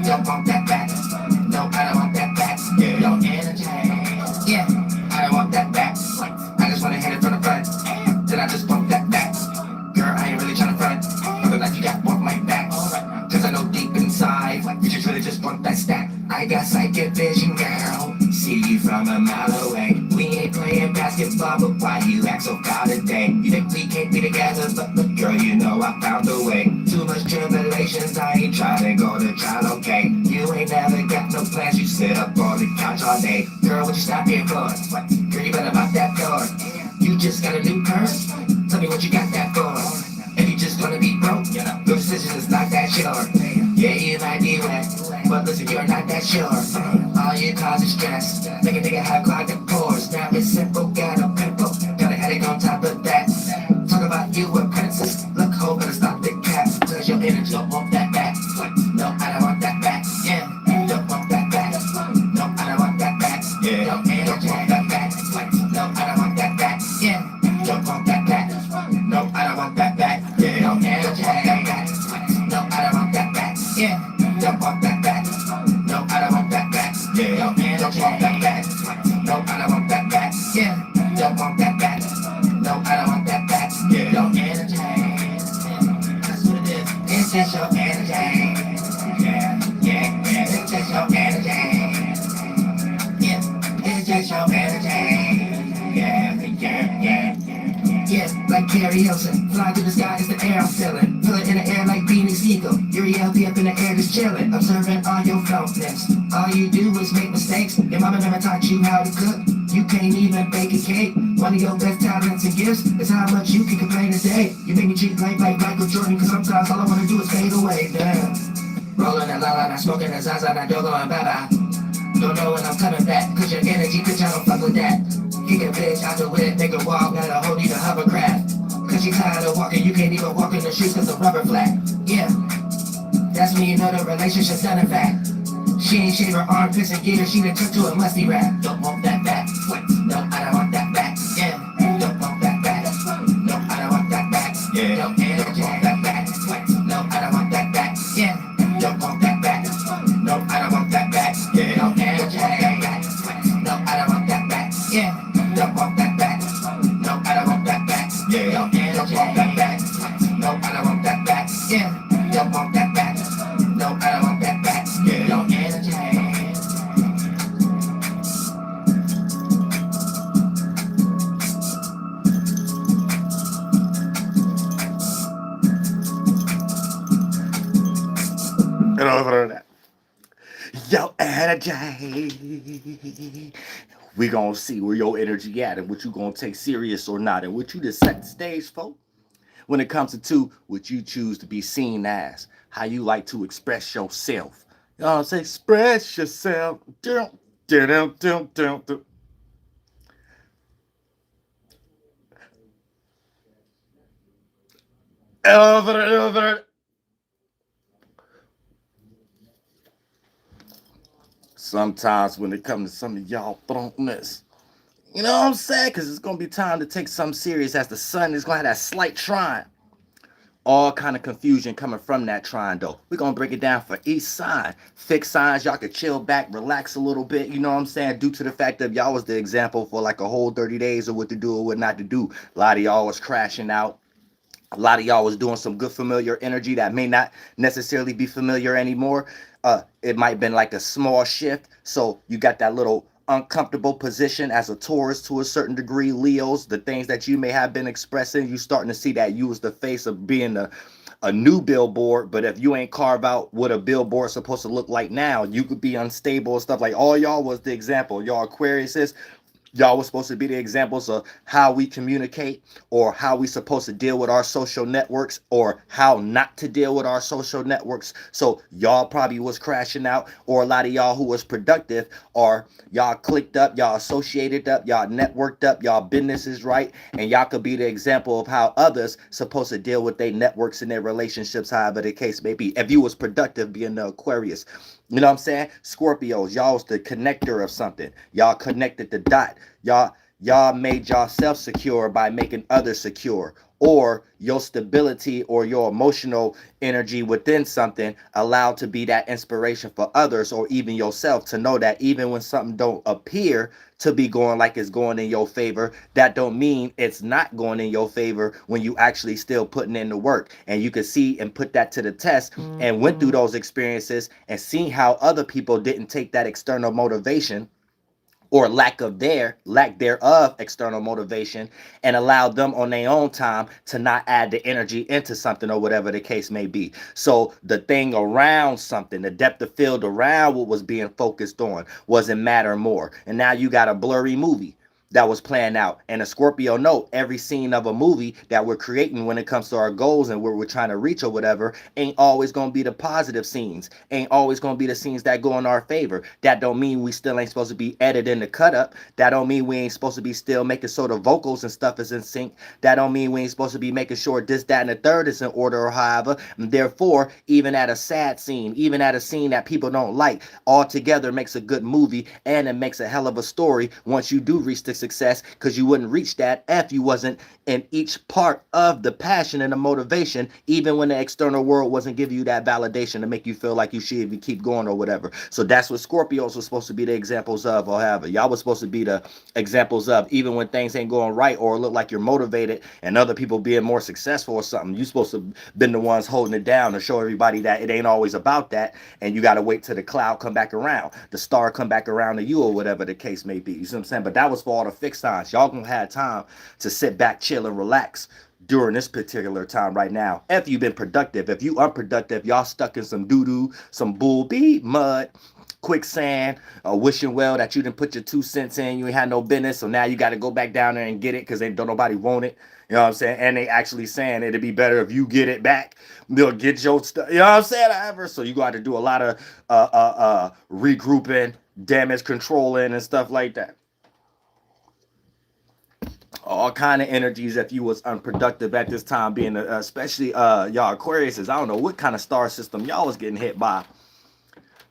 don't want that back. No, I don't want that back. Yeah, no energy. Yeah, I don't want that back. I just wanna hit it from the front. Then I just want that back. Girl, I ain't really tryna front. But like you got off my back. Cause I know deep inside, you just really just want that stack. I got psychic vision, girl. See you from a mile away. We ain't playing basketball, but why you act so proud today? You think we can't be together, but girl, you know I found a way. Too much tribulations, I ain't trying to go to trial, okay? You ain't never got no plans, you sit up on the couch all day. Girl, what you stop here for? Girl, you better lock that door. You just got a new purse? Tell me what you got that for. If you just gonna be broke, your decision is not that sure. Yeah, you might be wet, but listen, you're not that sure. All you cause is stress, make a nigga have clogged up pores. Now it's simple, got a pimple, got a headache on top of that. Talk about you a princess, look home, better stop the cap. Cause your energy don't want that back. No, I don't want that back. Yeah, don't want that back. No, I don't want that back. Yeah, no, and don't want that back. No, I don't want that back. Yeah, don't want that back. No, I don't want that back. Yeah, no, and don't want that back. No, I don't want that back. Yeah, don't want that back. No, I don't want that back. Yeah, no, and don't want that back. No, I don't want that back. Yeah, don't want that back. No, I don't want that back. Yeah, no energy. That's what it is. It's just your energy. Yeah, yeah, yeah. It's just your energy. Yeah, it's just your energy. Yeah, yeah, yeah. Yeah, like karaoke, fly to the sky, it's the air I'm feeling. Feel it in the air like Beanie Siegel. Uriel be up in the air just chilling, observing all your frontness. All you do is make mistakes. Your mama never taught you how to cook. You can't even bake a cake. One of your best talents and gifts is how much you can complain today. You make me treat life like Michael Jordan, cause sometimes all I wanna do is fade away. Damn. Rolling that la not smoking that Zaza, not Dogo and Baba. Don't know when I'm coming back, cause your energy, bitch, I don't fuck with that. Kick a bitch out the whip, make her walk, now the hoe need a hovercraft. Cause you tired of walking, you can't even walk in the streets cause the rubber flat. Yeah, that's when you know the relationship's done in fact. She ain't shave her armpits and get her, she done took to a musty rap. Don't want that back, no, I don't want that back. Yeah, don't want that back, no, I don't want that back. Yeah, no, and don't want that back, no, I don't want that back. Yeah, don't want that back, no, I don't want that back. Yeah, no, and don't want that back, no, I don't want that back. Yeah, don't want that back, no, I don't want that back. Yeah, no, and don't want that back, no, I don't want that back. Yeah, don't want that back, no, I don't want that back. Yeah, no energy. And over that. Yo, energy. We gonna see where your energy at and what you gonna take serious or not, and what you just set the stage for. When it comes to what you choose to be seen as, how you like to express yourself. You know what I'm saying? Express yourself. Over. Sometimes when it comes to some of y'all throwness, you know what I'm saying? Because it's going to be time to take something serious as the sun is going to have that slight trine. All kind of confusion coming from that trine, though. We're going to break it down for each sign. Fixed signs, y'all could chill back, relax a little bit, you know what I'm saying? Due to the fact that y'all was the example for like a whole 30 days of what to do or what not to do. A lot of y'all was crashing out. A lot of y'all was doing some good familiar energy that may not necessarily be familiar anymore. It might have been like a small shift. So you got that little uncomfortable position as a Taurus to a certain degree. Leos, the things that you may have been expressing, you starting to see that you was the face of being a new billboard. But if you ain't carve out what a billboard is supposed to look like now, you could be unstable and stuff. Like all y'all was the example. Y'all Aquariuses, y'all was supposed to be the examples of how we communicate or how we supposed to deal with our social networks or how not to deal with our social networks. So y'all probably was crashing out, or a lot of y'all who was productive, or y'all clicked up, y'all associated up, y'all networked up, y'all business is right, and y'all could be the example of how others supposed to deal with their networks and their relationships, however the case may be. If you was productive being the Aquarius, you know what I'm saying? Scorpios, y'all was the connector of something. Y'all connected the dot. Y'all y'all made yourself secure by making others secure, or your stability or your emotional energy within something allowed to be that inspiration for others or even yourself to know that even when something don't appear to be going like it's going in your favor, that don't mean it's not going in your favor when you actually still putting in the work. And you can see and put that to the test and went through those experiences and see how other people didn't take that external motivation or lack thereof external motivation and allow them on their own time to not add the energy into something or whatever the case may be. So the thing around something, the depth of field around what was being focused on wasn't matter more. And now you got a blurry movie that was playing out. And a Scorpio note, every scene of a movie that we're creating when it comes to our goals and where we're trying to reach or whatever ain't always going to be the positive scenes, ain't always going to be the scenes that go in our favor. That don't mean we still ain't supposed to be editing the cut up. That don't mean we ain't supposed to be still making sure the vocals and stuff is in sync. That don't mean we ain't supposed to be making sure this, that, and the third is in order or however. And therefore, even at a sad scene, even at a scene that people don't like, altogether makes a good movie and it makes a hell of a story once you do reach the success, because you wouldn't reach that if you wasn't in each part of the passion and the motivation, even when the external world wasn't giving you that validation to make you feel like you should keep going or whatever. So that's what Scorpios were supposed to be the examples of, or however. Y'all was supposed to be the examples of, even when things ain't going right or look like you're motivated and other people being more successful or something, you supposed to been the ones holding it down to show everybody that it ain't always about that, and you got to wait till the cloud come back around, the star come back around to you or whatever the case may be. You see what I'm saying? But that was for all the fixed signs. Y'all gonna have time to sit back, chill, and relax during this particular time right now. If you've been productive, if you unproductive, y'all stuck in some doo-doo, some bull beat, mud, quicksand, wishing well that you didn't put your 2 cents in, you ain't had no business, so now you got to go back down there and get it because they don't nobody want it. You know what I'm saying? And they actually saying it'd be better if you get it back. They'll get your stuff. You know what I'm saying? However, so you got to do a lot of regrouping, damage controlling, and stuff like that. All kind of energies if you was unproductive at this time, being especially y'all Aquarius. I don't know what kind of star system y'all was getting hit by.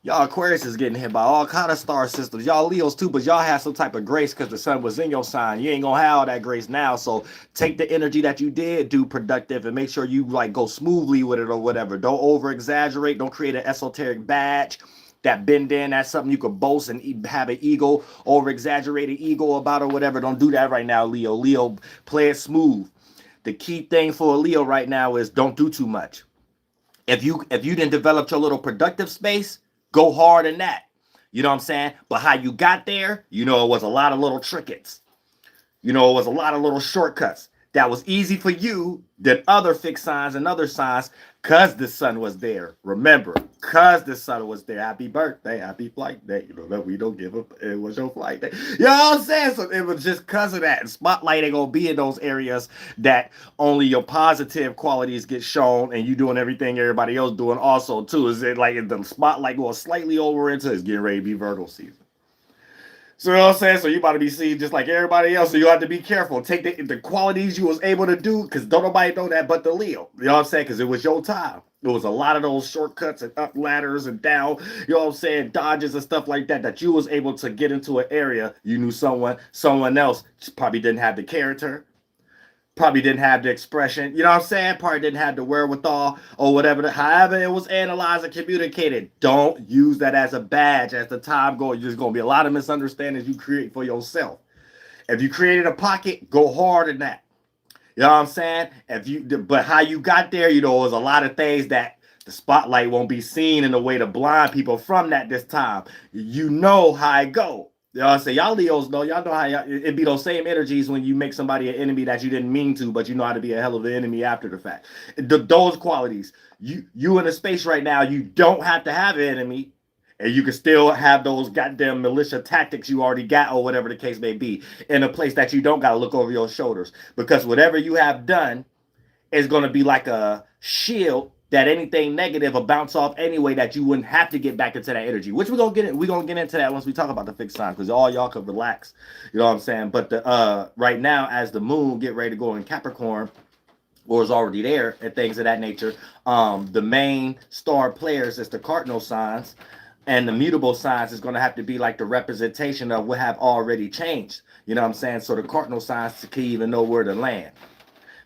Y'all Aquarius is getting hit by all kind of star systems. Y'all Leos too, but y'all have some type of grace because the sun was in your sign. You ain't gonna have all that grace now. So take the energy that you did do productive and make sure you like go smoothly with it or whatever. Don't over exaggerate. Don't create an esoteric badge that bend in. That's something you could boast and have an ego, over exaggerated ego about or whatever. Don't do that right now, Leo. Leo, play it smooth. The key thing for a Leo right now is don't do too much. If you didn't develop your little productive space, go hard in that. You know what I'm saying? But how you got there, you know, it was a lot of little trickets. You know, it was a lot of little shortcuts that was easy for you than other fixed signs and other signs because the sun was there. Remember, because the sun was there. Happy birthday, happy flight day. You know that we don't give up. It was your flight day. You know what I'm saying? So it was just because of that. And spotlight ain't gonna be in those areas that only your positive qualities get shown, and you doing everything everybody else doing also too. Is it like the spotlight going slightly over into it's getting ready to be Virgo season? So you know what I'm saying? So you about to be seen just like everybody else. So you have to be careful. Take the qualities you was able to do, because don't nobody know that but the Leo. You know what I'm saying? Because it was your time. There was a lot of those shortcuts and up ladders and down, you know what I'm saying, dodges and stuff like that, that you was able to get into an area. You knew someone else probably didn't have the character, probably didn't have the expression, you know what I'm saying? Probably didn't have the wherewithal or whatever. However it was analyzed and communicated. Don't use that as a badge as the time goes. There's going to be a lot of misunderstandings you create for yourself. If you created a pocket, go hard in that. You know what I'm saying? But how you got there, you know, was a lot of things that the spotlight won't be seen in the way to blind people from that this time. You know how it go. You know what I'm saying? Y'all Leos know, y'all know how it be those same energies when you make somebody an enemy that you didn't mean to, but you know how to be a hell of an enemy after the fact. Those qualities. You in a space right now, you don't have to have an enemy. And you can still have those goddamn militia tactics you already got or whatever the case may be in a place that you don't got to look over your shoulders. Because whatever you have done is going to be like a shield that anything negative will bounce off anyway, that you wouldn't have to get back into that energy. Which we're going to get into that once we talk about the fixed sign, because all y'all could relax. You know what I'm saying? But the right now, as the moon get ready to go in Capricorn, or is already there, and things of that nature, the main star players is the cardinal signs. And the mutable signs is going to have to be like the representation of what have already changed. You know what I'm saying? So the cardinal signs can even know where to land.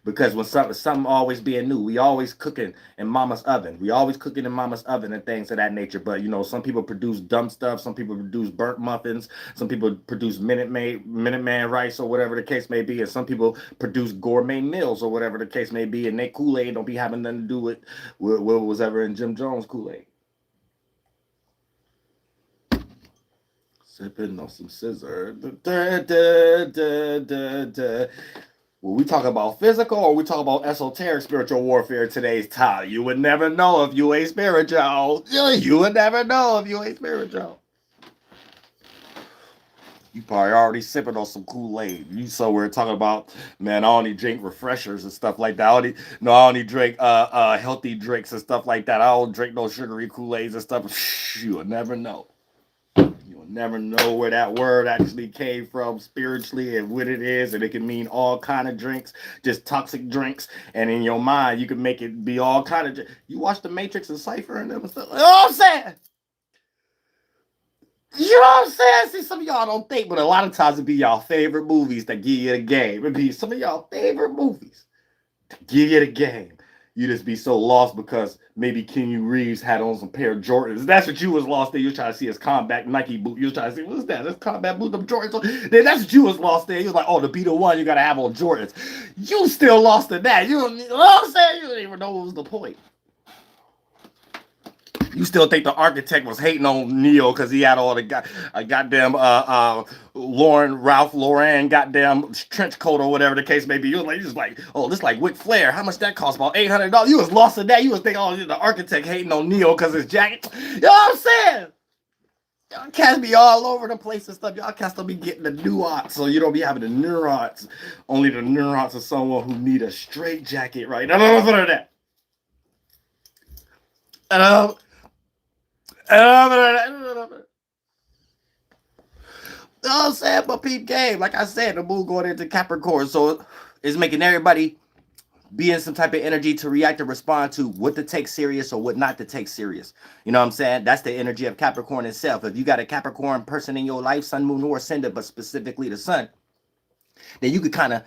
Because when something always being new, we always cooking in mama's oven. We always cooking in mama's oven and things of that nature. But you know, some people produce dumb stuff. Some people produce burnt muffins. Some people produce Minuteman rice or whatever the case may be. And some people produce gourmet meals or whatever the case may be. And their Kool-Aid don't be having nothing to do with what was ever in Jim Jones' Kool-Aid. Sipping on some scissor. When we talk about physical or we talk about esoteric spiritual warfare today's time, you would never know if you ain't spiritual. You would never know if you ain't spiritual. You probably already sipping on some Kool-Aid. You somewhere talking about, man, I only drink refreshers and stuff like that. I only drink healthy drinks and stuff like that. I don't drink no sugary Kool-Aids and stuff. You would never know. You'll never know where that word actually came from spiritually and what it is, and it can mean all kind of drinks, just toxic drinks. And in your mind, you can make it be all kind of. You watch The Matrix and Cypher and them and stuff. You know what I'm saying? You know what I'm saying? See, some of y'all don't think, but a lot of times it be y'all favorite movies that give you the game. It be some of y'all favorite movies that give you the game. You just be so lost because maybe Keanu Reeves had on some pair of Jordans. That's what you was lost there. You was trying to see his combat Nike boot. You was trying to see, what's that? That's combat boot, them Jordans. Then that's what you was lost there. You was like, oh, to be the one, you got to have on Jordans. You still lost in that. You know what I'm saying? You don't even know what was the point. You still think the architect was hating on Neo because he had all the goddamn Ralph Lauren goddamn trench coat or whatever the case may be. You was just like, oh, this like Ric Flair. How much that cost? About $800. You was lost in that. You was thinking, oh, the architect hating on Neo because his jacket. You know what I'm saying? Y'all cats be all over the place and stuff. Y'all cats don't be getting the nuance, so you don't be having the neurons. Only the neurons of someone who need a straight jacket, right? No, that. You know what I'm saying? But peep game, like I said, the moon going into Capricorn, so it's making everybody be in some type of energy to react and respond to what to take serious or what not to take serious. You know what I'm saying? That's the energy of Capricorn itself. If you got a Capricorn person in your life, sun, moon, or ascendant, but specifically the sun, then you could kind of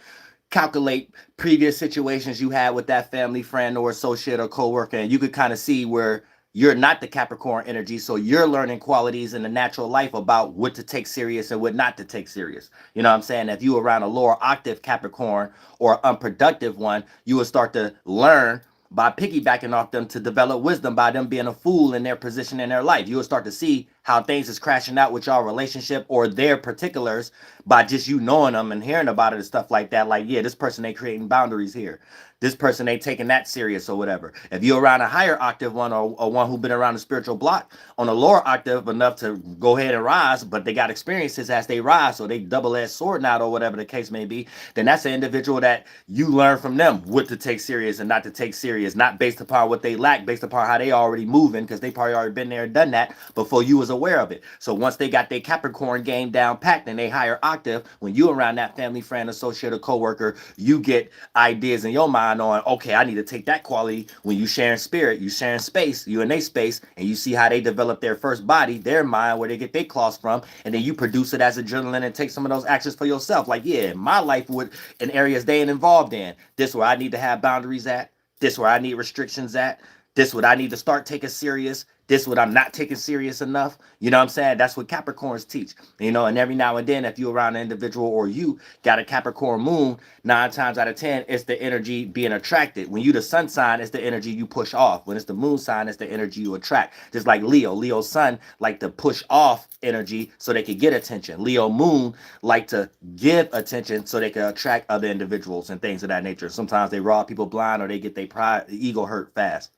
calculate previous situations you had with that family, friend, or associate or coworker, and you could kind of see where you're not the Capricorn energy, so you're learning qualities in the natural life about what to take serious and what not to take serious. You know what I'm saying? If you around a lower octave Capricorn or unproductive one, you will start to learn by piggybacking off them to develop wisdom by them being a fool in their position in their life. You will start to see how things is crashing out with y'all relationship or their particulars by just you knowing them and hearing about it and stuff like that. Like, yeah, this person ain't creating boundaries here. This person ain't taking that serious or whatever. If you're around a higher octave one or one who's been around the spiritual block on a lower octave enough to go ahead and rise, but they got experiences as they rise, so they double-edged sword out or whatever the case may be, then that's an individual that you learn from them what to take serious and not to take serious, not based upon what they lack, based upon how they already moving, because they probably already been there and done that before you was aware of it. So once they got their Capricorn game down packed in a higher octave, when you around that family, friend, associate, or coworker, you get ideas in your mind on, okay, I need to take that quality. When you sharing spirit, you sharing space, you in their space, and you see how they develop their first body, their mind, where they get their claws from, and then you produce it as adrenaline and take some of those actions for yourself. Like, yeah, my life would, in areas they ain't involved in, this where I need to have boundaries at, this where I need restrictions at, this what I need to start taking serious, this what I'm not taking serious enough. You know what I'm saying? That's what Capricorns teach. You know, and every now and then, if you're around an individual or you got a Capricorn moon, 9 times out of 10, it's the energy being attracted. When you the sun sign, it's the energy you push off. When it's the moon sign, it's the energy you attract. Just like Leo's sun like to push off energy so they can get attention. Leo moon like to give attention so they can attract other individuals and things of that nature. Sometimes they rob people blind or they get their pride, ego hurt fast.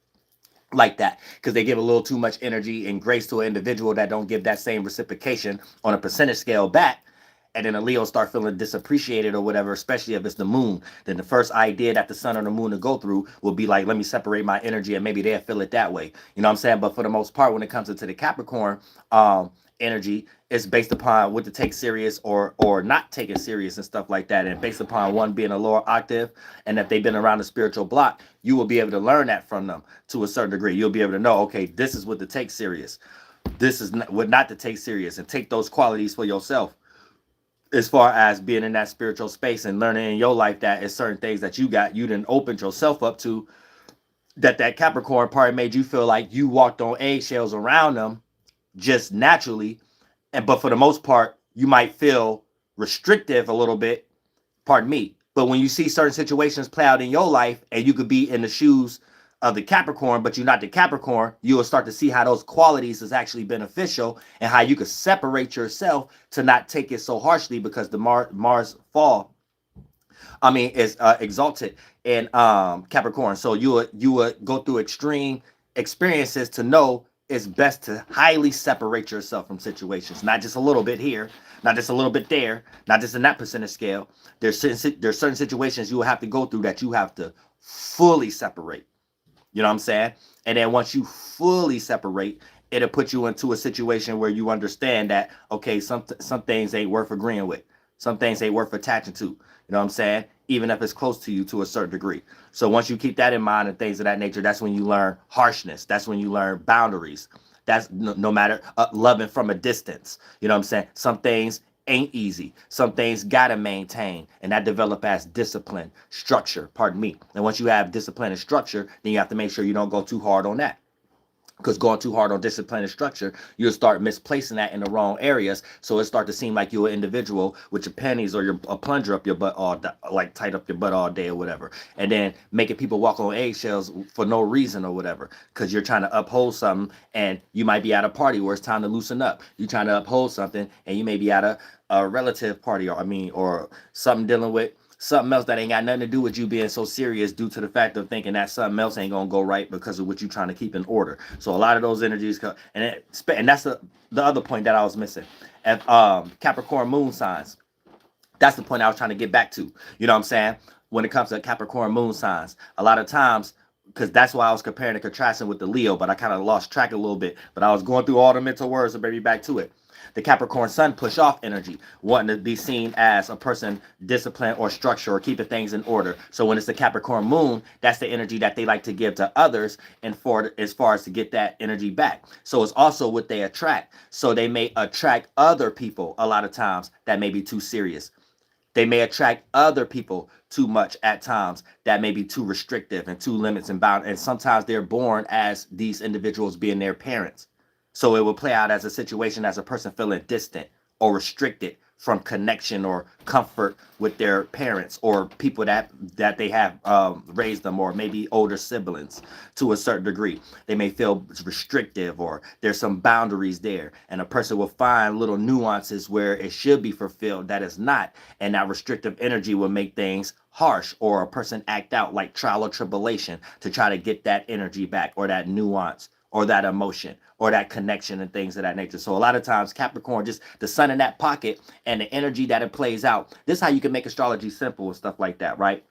Like that, because they give a little too much energy and grace to an individual that don't give that same reciprocation on a percentage scale back. And then a Leo start feeling disappreciated or whatever, especially if it's the moon. Then the first idea that the sun or the moon will go through will be like, let me separate my energy, and maybe they'll feel it that way. You know what I'm saying? But for the most part, when it comes into the Capricorn energy, it's based upon what to take serious or not take it serious and stuff like that. And based upon one being a lower octave, and if they've been around the spiritual block, you will be able to learn that from them to a certain degree. You'll be able to know, okay, this is what to take serious. This is what not to take serious, and take those qualities for yourself as far as being in that spiritual space and learning in your life that it's certain things that you didn't open yourself up to, that Capricorn part made you feel like you walked on eggshells around them just naturally. But for the most part, you might feel restrictive a little bit, pardon me. But when you see certain situations play out in your life and you could be in the shoes of the Capricorn, but you're not the Capricorn, you will start to see how those qualities is actually beneficial and how you could separate yourself to not take it so harshly, because the Mars fall, is exalted in Capricorn. So you would go through extreme experiences to know it's best to highly separate yourself from situations, not just a little bit here, not just a little bit there, not just in that percentage scale. There's certain situations you will have to go through that you have to fully separate. You know what I'm saying? And then once you fully separate, it'll put you into a situation where you understand that, okay, some things ain't worth agreeing with. Some things ain't worth attaching to. You know what I'm saying? Even if it's close to you to a certain degree. So once you keep that in mind and things of that nature, that's when you learn harshness. That's when you learn boundaries. That's no matter loving from a distance. You know what I'm saying? Some things ain't easy. Some things gotta maintain, and that develop as discipline, structure, pardon me. And once you have discipline and structure, then you have to make sure you don't go too hard on that. Because going too hard on discipline and structure, you'll start misplacing that in the wrong areas. So it start to seem like you're an individual with your panties or a plunger up your butt like tight up your butt all day or whatever. And then making people walk on eggshells for no reason or whatever. Because you're trying to uphold something, and you might be at a party where it's time to loosen up. You're trying to uphold something, and you may be at a relative party, or something dealing with something else that ain't got nothing to do with you being so serious, due to the fact of thinking that something else ain't gonna go right because of what you're trying to keep in order. So a lot of those energies come, and that's the other point that I was missing. At Capricorn moon signs, that's the point I was trying to get back to. You know what I'm saying? When it comes to Capricorn moon signs, a lot of times, because that's why I was comparing and contrasting with the Leo, but I kind of lost track a little bit. But I was going through all the mental words, so maybe back to it. The Capricorn sun push off energy, wanting to be seen as a person disciplined or structure or keeping things in order. So when it's the Capricorn moon, that's the energy that they like to give to others, and for as far as to get that energy back. So it's also what they attract. So they may attract other people a lot of times that may be too serious. They may attract other people too much at times that may be too restrictive and too limits and bound. And sometimes they're born as these individuals being their parents. So it will play out as a situation as a person feeling distant or restricted from connection or comfort with their parents or people that they have raised them, or maybe older siblings to a certain degree. They may feel restrictive, or there's some boundaries there, and a person will find little nuances where it should be fulfilled that is not, and that restrictive energy will make things harsh, or a person act out like trial or tribulation to try to get that energy back, or that nuance, or that emotion, or that connection, and things of that nature. So a lot of times Capricorn, just the sun in that pocket and the energy that it plays out. This is how you can make astrology simple and stuff like that, right?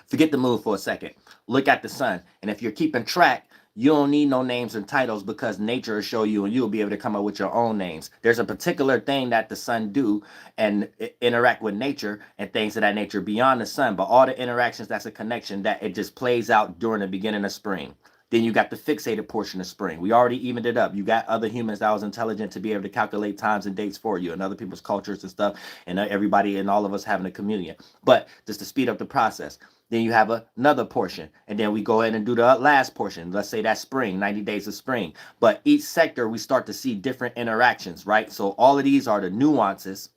Forget the moon for a second. Look at the sun. And if you're keeping track, you don't need no names and titles, because nature will show you, and you'll be able to come up with your own names. There's a particular thing that the sun do and interact with nature and things of that nature beyond the sun. But all the interactions, that's a connection that it just plays out during the beginning of spring. Then you got the fixated portion of spring. We already evened it up. You got other humans that was intelligent to be able to calculate times and dates for you, and other people's cultures and stuff, and everybody and all of us having a communion. But just to speed up the process, then you have another portion, and then we go ahead and do the last portion. Let's say that's spring, 90 days of spring. But each sector, we start to see different interactions, right? So all of these are the nuances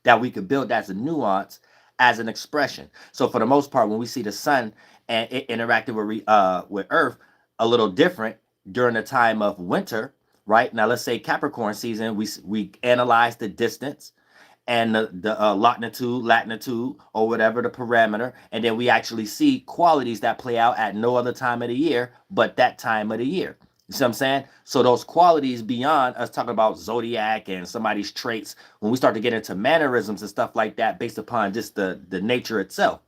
that we could build as a nuance, as an expression. So for the most part, when we see the sun and it interacting with Earth, a little different during the time of winter, right? Now, let's say Capricorn season, we analyze the distance and the longitude, latitude, or whatever the parameter, and then we actually see qualities that play out at no other time of the year but that time of the year. You see what I'm saying? So those qualities beyond us talking about zodiac and somebody's traits, when we start to get into mannerisms and stuff like that based upon just the nature itself,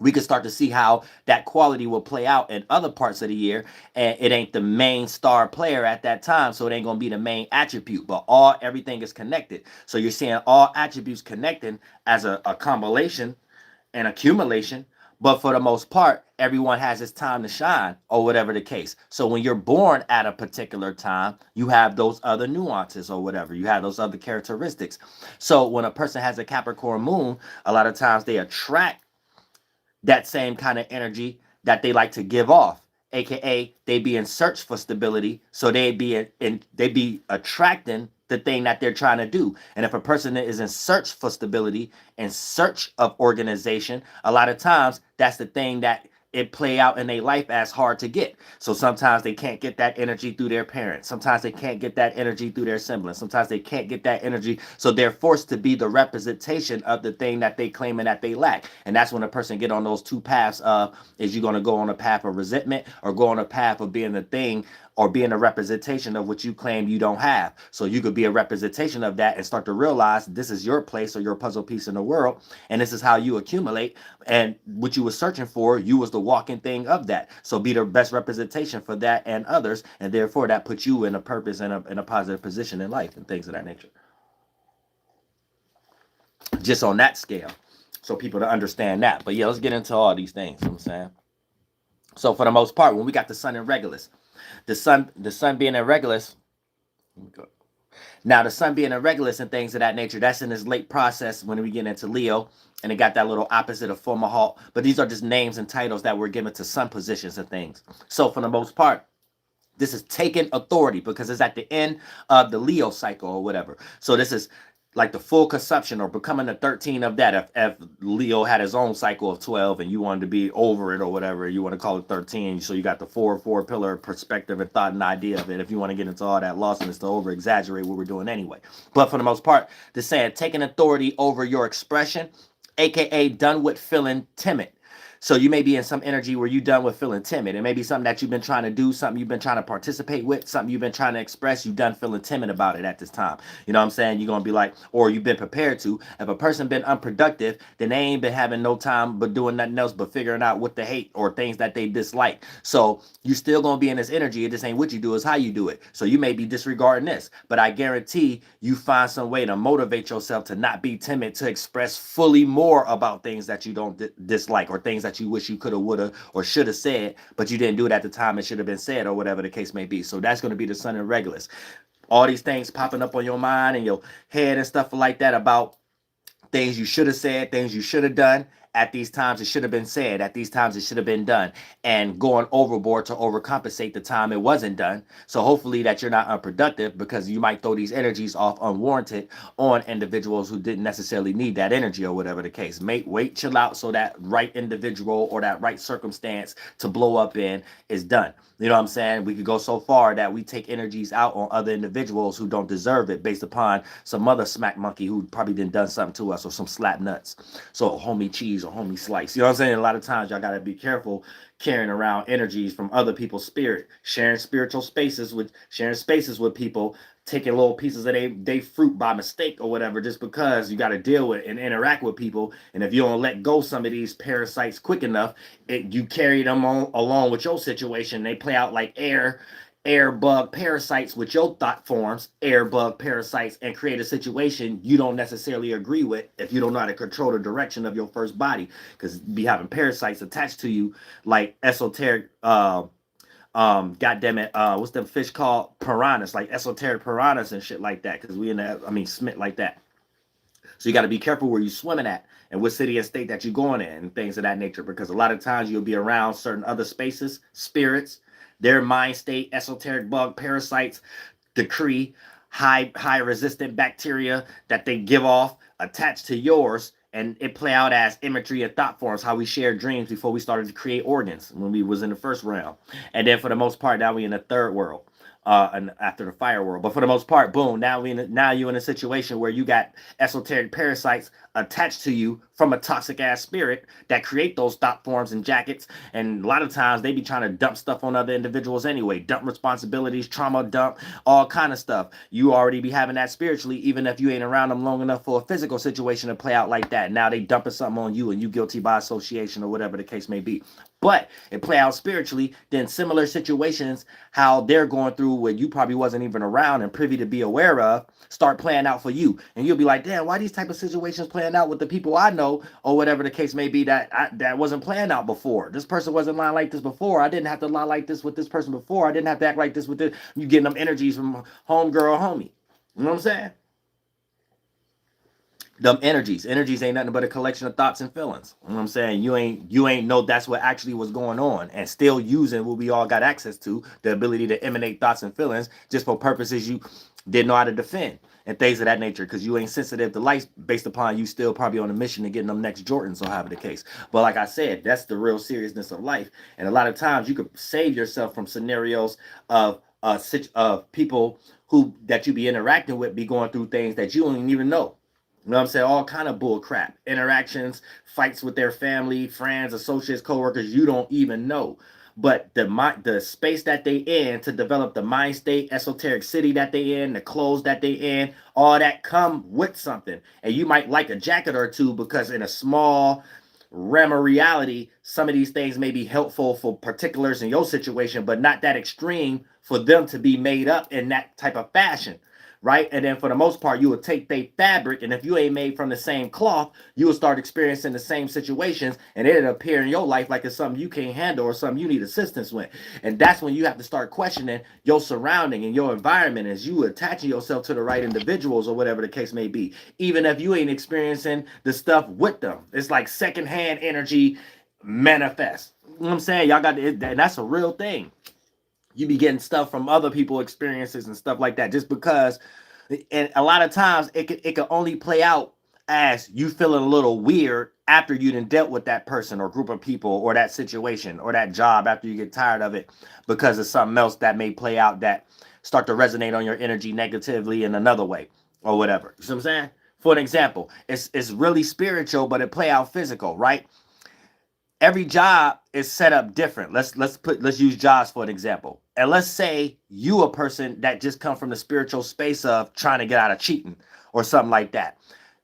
we can start to see how that quality will play out in other parts of the year, and it ain't the main star player at that time, so it ain't going to be the main attribute, but everything is connected. So you're seeing all attributes connecting as a combination and accumulation, But for the most part, everyone has its time to shine, or whatever the case. So when you're born at a particular time, you have those other nuances or whatever. You have those other characteristics. So when a person has a Capricorn moon, a lot of times they attract that same kind of energy that they like to give off, aka they be in search for stability, so they be attracting the thing that they're trying to do. And if a person is in search for stability, in search of organization, a lot of times that's the thing that it play out in their life as hard to get. So sometimes they can't get that energy through their parents. Sometimes they can't get that energy through their siblings. Sometimes they can't get that energy. So they're forced to be the representation of the thing that they claim and that they lack. And that's when a person get on those two paths of, is you going to go on a path of resentment or go on a path of being the thing or being a representation of what you claim you don't have. So you could be a representation of that and start to realize this is your place or your puzzle piece in the world. And this is how you accumulate. And what you were searching for, you was the walking thing of that. So be the best representation for that and others. And therefore that puts you in a purpose and in a positive position in life and things of that nature. Just on that scale. So people to understand that. But yeah, let's get into all these things. You know what I'm saying? So for the most part, when we got the sun in Regulus, the sun being in Regulus, now the sun being in Regulus and things of that nature, that's in this late process when we get into Leo, and it got that little opposite of Fomalhaut. But these are just names and titles that were given to sun positions and things. So for the most part, this is taking authority because it's at the end of the Leo cycle or whatever. So this is like the full consumption or becoming the 13 of that. If Leo had his own cycle of 12 and you wanted to be over it or whatever, you want to call it 13. So you got the four pillar perspective and thought and idea of it. If you want to get into all that lostness to over exaggerate what we're doing anyway. But for the most part, they're saying taking authority over your expression, aka done with feeling timid. So you may be in some energy where you're done with feeling timid. It may be something that you've been trying to do, something you've been trying to participate with, something you've been trying to express. You're done feeling timid about it at this time. You know what I'm saying? You're going to be like, or you've been prepared to. If a person been unproductive, then they ain't been having no time but doing nothing else but figuring out what they hate or things that they dislike. So you still going to be in this energy. It just ain't what you do, it's how you do it. So you may be disregarding this, but I guarantee you find some way to motivate yourself to not be timid, to express fully more about things that you don't dislike or things that you wish you could have, would have, or should have said, but you didn't do it at the time it should have been said or whatever the case may be. So that's going to be the sun in Regulus. All these things popping up on your mind and your head and stuff like that about things you should have said, things you should have done. At these times, it should have been said. At these times, it should have been done. And going overboard to overcompensate the time it wasn't done. So hopefully that you're not unproductive, because you might throw these energies off unwarranted on individuals who didn't necessarily need that energy or whatever the case. Wait, chill out so that right individual or that right circumstance to blow up in is done. You know what I'm saying? We could go so far that we take energies out on other individuals who don't deserve it based upon some other smack monkey who probably done something to us, or some slap nuts. So homie cheese or homie slice. You know what I'm saying? A lot of times y'all got to be careful carrying around energies from other people's spirit, sharing spaces with people, taking little pieces of they fruit by mistake or whatever, just because you got to deal with and interact with people. And if you don't let go some of these parasites quick enough, you carry them on along with your situation. They play out like air bug parasites with your thought forms, air bug parasites, and create a situation you don't necessarily agree with if you don't know how to control the direction of your first body, because be having parasites attached to you like esoteric goddamn it, what's them fish called? Piranhas, like esoteric piranhas and shit like that, because we in that, Smith like that. So you got to be careful where you swimming at and what city and state that you're going in and things of that nature, because a lot of times you'll be around certain other spaces, spirits, their mind state, esoteric bug parasites decree high resistant bacteria that they give off attached to yours, and it play out as imagery and thought forms, how we shared dreams before we started to create organs when we was in the first realm. And then for the most part, now we in the third world. And after the fire world. But for the most part, boom, now you're in a situation where you got esoteric parasites attached to you from a toxic ass spirit that create those thought forms and jackets. And a lot of times they be trying to dump stuff on other individuals anyway, dump responsibilities, trauma dump, all kind of stuff. You already be having that spiritually, even if you ain't around them long enough for a physical situation to play out like that. Now they dumping something on you and you guilty by association or whatever the case may be. But it play out spiritually, then similar situations, how they're going through what you probably wasn't even around and privy to be aware of, start playing out for you. And you'll be like, damn, why these type of situations playing out with the people I know scenario or whatever the case may be that wasn't planned out before. This person wasn't lying like this before. I didn't have to lie like this with this person before. I didn't have to act like this with this. You getting them energies from homegirl or homie. You know what I'm saying? Them energies ain't nothing but a collection of thoughts and feelings. You know what I'm saying? You ain't know that's what actually was going on, and still using what we all got access to, the ability to emanate thoughts and feelings just for purposes you didn't know how to defend and things of that nature, because you ain't sensitive to life based upon you still probably on a mission to get them next Jordans or however the case. But like I said, that's the real seriousness of life. And a lot of times you could save yourself from scenarios of people who that you be interacting with be going through things that you don't even know. You know what I'm saying? All kind of bull crap. Interactions, fights with their family, friends, associates, coworkers, you don't even know. But the space that they in to develop the mind state, esoteric city that they in, the clothes that they in, all that come with something. And you might like a jacket or two because in a small realm of reality, some of these things may be helpful for particulars in your situation, but not that extreme for them to be made up in that type of fashion. Right? And then for the most part, you will take their fabric, and if you ain't made from the same cloth, you will start experiencing the same situations, and it'll appear in your life like it's something you can't handle or something you need assistance with. And that's when you have to start questioning your surrounding and your environment as you attaching yourself to the right individuals or whatever the case may be, even if you ain't experiencing the stuff with them. It's like secondhand energy manifests. You know what I'm saying? Y'all got it, and that's a real thing. You be getting stuff from other people's experiences and stuff like that, just because. And a lot of times it can only play out as you feeling a little weird after you done dealt with that person or group of people or that situation or that job, after you get tired of it because of something else that may play out that start to resonate on your energy negatively in another way or whatever. You see what I'm saying? For an example, it's really spiritual, but it play out physical, right? Every job is set up different. Let's use jobs for an example. And let's say you a person that just come from the spiritual space of trying to get out of cheating or something like that.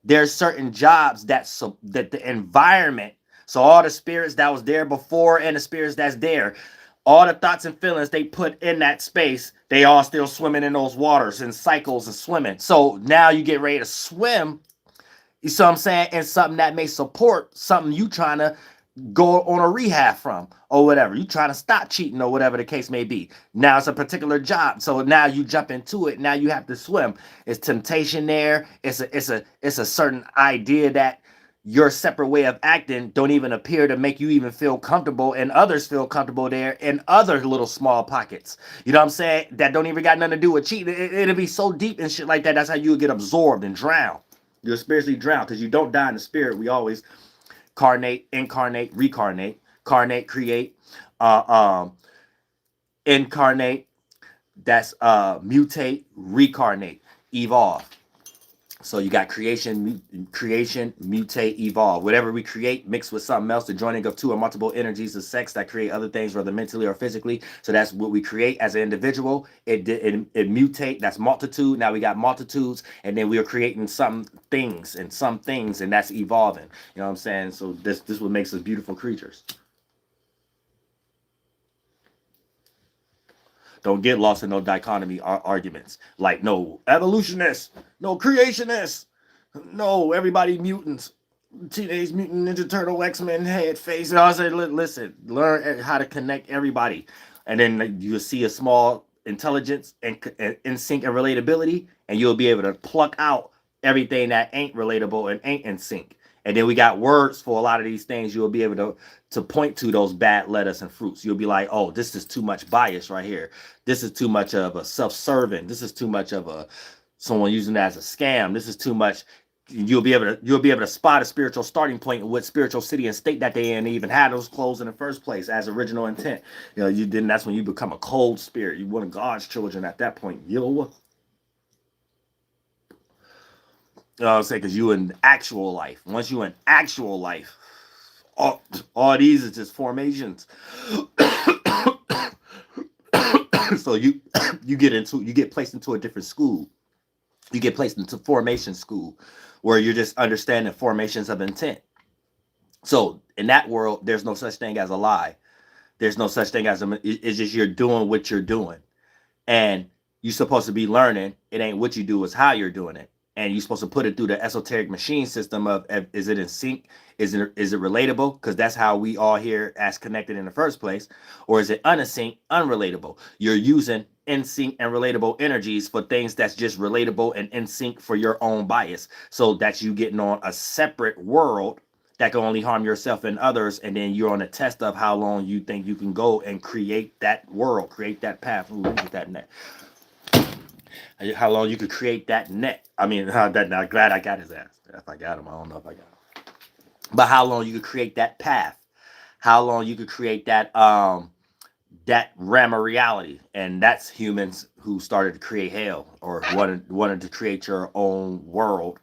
There's certain jobs that the environment, so all the spirits that was there before and the spirits that's there, all the thoughts and feelings they put in that space, they all still swimming in those waters in cycles and swimming. So now you get ready to swim, you see what I'm saying, in something that may support something you trying to go on a rehab from or whatever. You trying to stop cheating or whatever the case may be. Now it's a particular job. So now you jump into it. Now you have to swim. It's temptation there. It's a certain idea that your separate way of acting don't even appear to make you even feel comfortable, and others feel comfortable there in other little small pockets. You know what I'm saying? That don't even got nothing to do with cheating. It'll be so deep and shit like that. That's how you get absorbed and drown. You're spiritually drowned because you don't die in the spirit. We always carnate, incarnate, recarnate, carnate, create, incarnate, that's mutate, reincarnate, evolve. So you got creation, mutate, evolve. Whatever we create mixed with something else, the joining of two or multiple energies of sex that create other things, whether mentally or physically. So that's what we create as an individual. It mutate, that's multitude. Now we got multitudes, and then we are creating some things, and that's evolving. You know what I'm saying? So this what makes us beautiful creatures. Don't get lost in no dichotomy arguments. Like, no evolutionists, no creationists, no everybody mutants, Teenage Mutant Ninja Turtle, X-Men, head, face. And I say, listen, learn how to connect everybody. And then you'll see a small intelligence and in sync and relatability, and you'll be able to pluck out everything that ain't relatable and ain't in sync. And then we got words for a lot of these things. You'll be able to point to those bad lettuce and fruits. You'll be like, oh, this is too much bias right here. This is too much of a self-serving. This is too much of someone using that as a scam. This is too much. You'll be able to spot a spiritual starting point in what spiritual city and state that they in, even had those clothes in the first place as original intent. You know, you didn't. That's when you become a cold spirit. You one of God's children at that point. You know what I'm saying? Because you in actual life. Once you in actual life, all these is just formations. So you get placed into a different school. You get placed into formation school, where you're just understanding formations of intent. So in that world, there's no such thing as a lie. There's no such thing as it's just you're doing what you're doing, and you're supposed to be learning. It ain't what you do, it's how you're doing it. and you're supposed to put it through the esoteric machine system of, is it in sync? Is it relatable? Because that's how we all here as connected in the first place. Or is it unsync, unrelatable? You're using in sync and relatable energies for things that's just relatable and in sync for your own bias. So that's you getting on a separate world that can only harm yourself and others. And then you're on a test of how long you think you can go and create that world, create that path. Ooh, look at that net. How long you could create that net. I mean, I'm glad I got his ass. If I got him, I don't know if I got him. But how long you could create that path. How long you could create that that realm of reality. And that's humans who started to create hell, or wanted to create your own world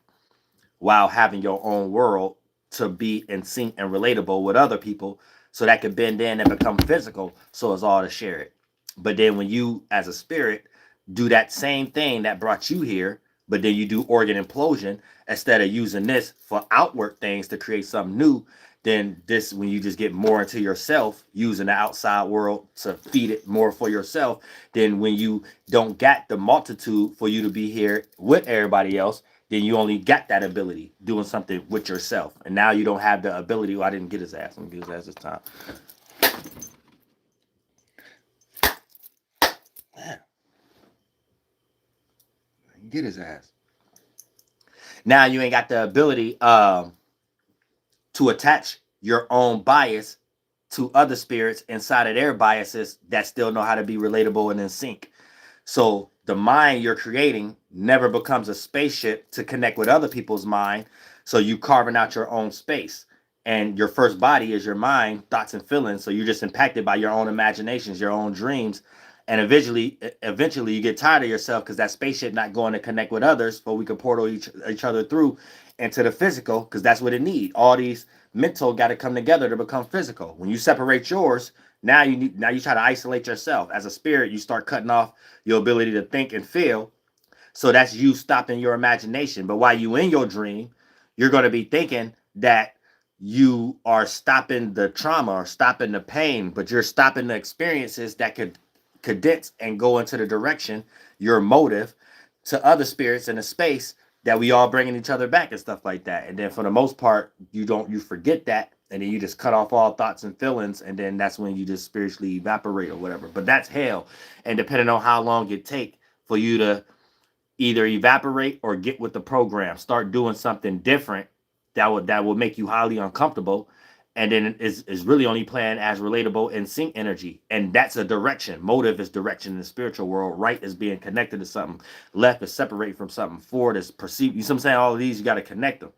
while having your own world to be in sync and relatable with other people, so that could bend in and become physical, so it's all to share it. But then when you as a spirit do that same thing that brought you here, but then you do organ implosion instead of using this for outward things to create something new, then this, when you just get more into yourself, using the outside world to feed it more for yourself, then when you don't got the multitude for you to be here with everybody else, then you only got that ability doing something with yourself. And now you don't have the ability. Well, I didn't get his ass. I'm gonna get his ass this time. Man. Get his ass. Now you ain't got the ability to attach your own bias to other spirits inside of their biases that still know how to be relatable and in sync. So the mind you're creating never becomes a spaceship to connect with other people's mind. So you carving out your own space. And your first body is your mind, thoughts and feelings. So you're just impacted by your own imaginations, your own dreams. And eventually you get tired of yourself, because that spaceship not going to connect with others, but we can portal each other through into the physical, because that's what it needs. All these mental got to come together to become physical. When you separate yours, now you try to isolate yourself. As a spirit, you start cutting off your ability to think and feel. So that's you stopping your imagination. But while you in your dream, you're going to be thinking that you are stopping the trauma or stopping the pain, but you're stopping the experiences that could condense and go into the direction, your motive, to other spirits in a space that we all bringing each other back and stuff like that. And then for the most part, you forget that, and then you just cut off all thoughts and feelings, and then that's when you just spiritually evaporate or whatever. But that's hell. And depending on how long it take for you to either evaporate or get with the program, start doing something different that would make you highly uncomfortable, and then is really only playing as relatable and sync energy. And that's a direction. Motive is direction in the spiritual world. Right is being connected to something. Left is separating from something. Forward is perceived. You see what I'm saying? All of these, you got to connect them.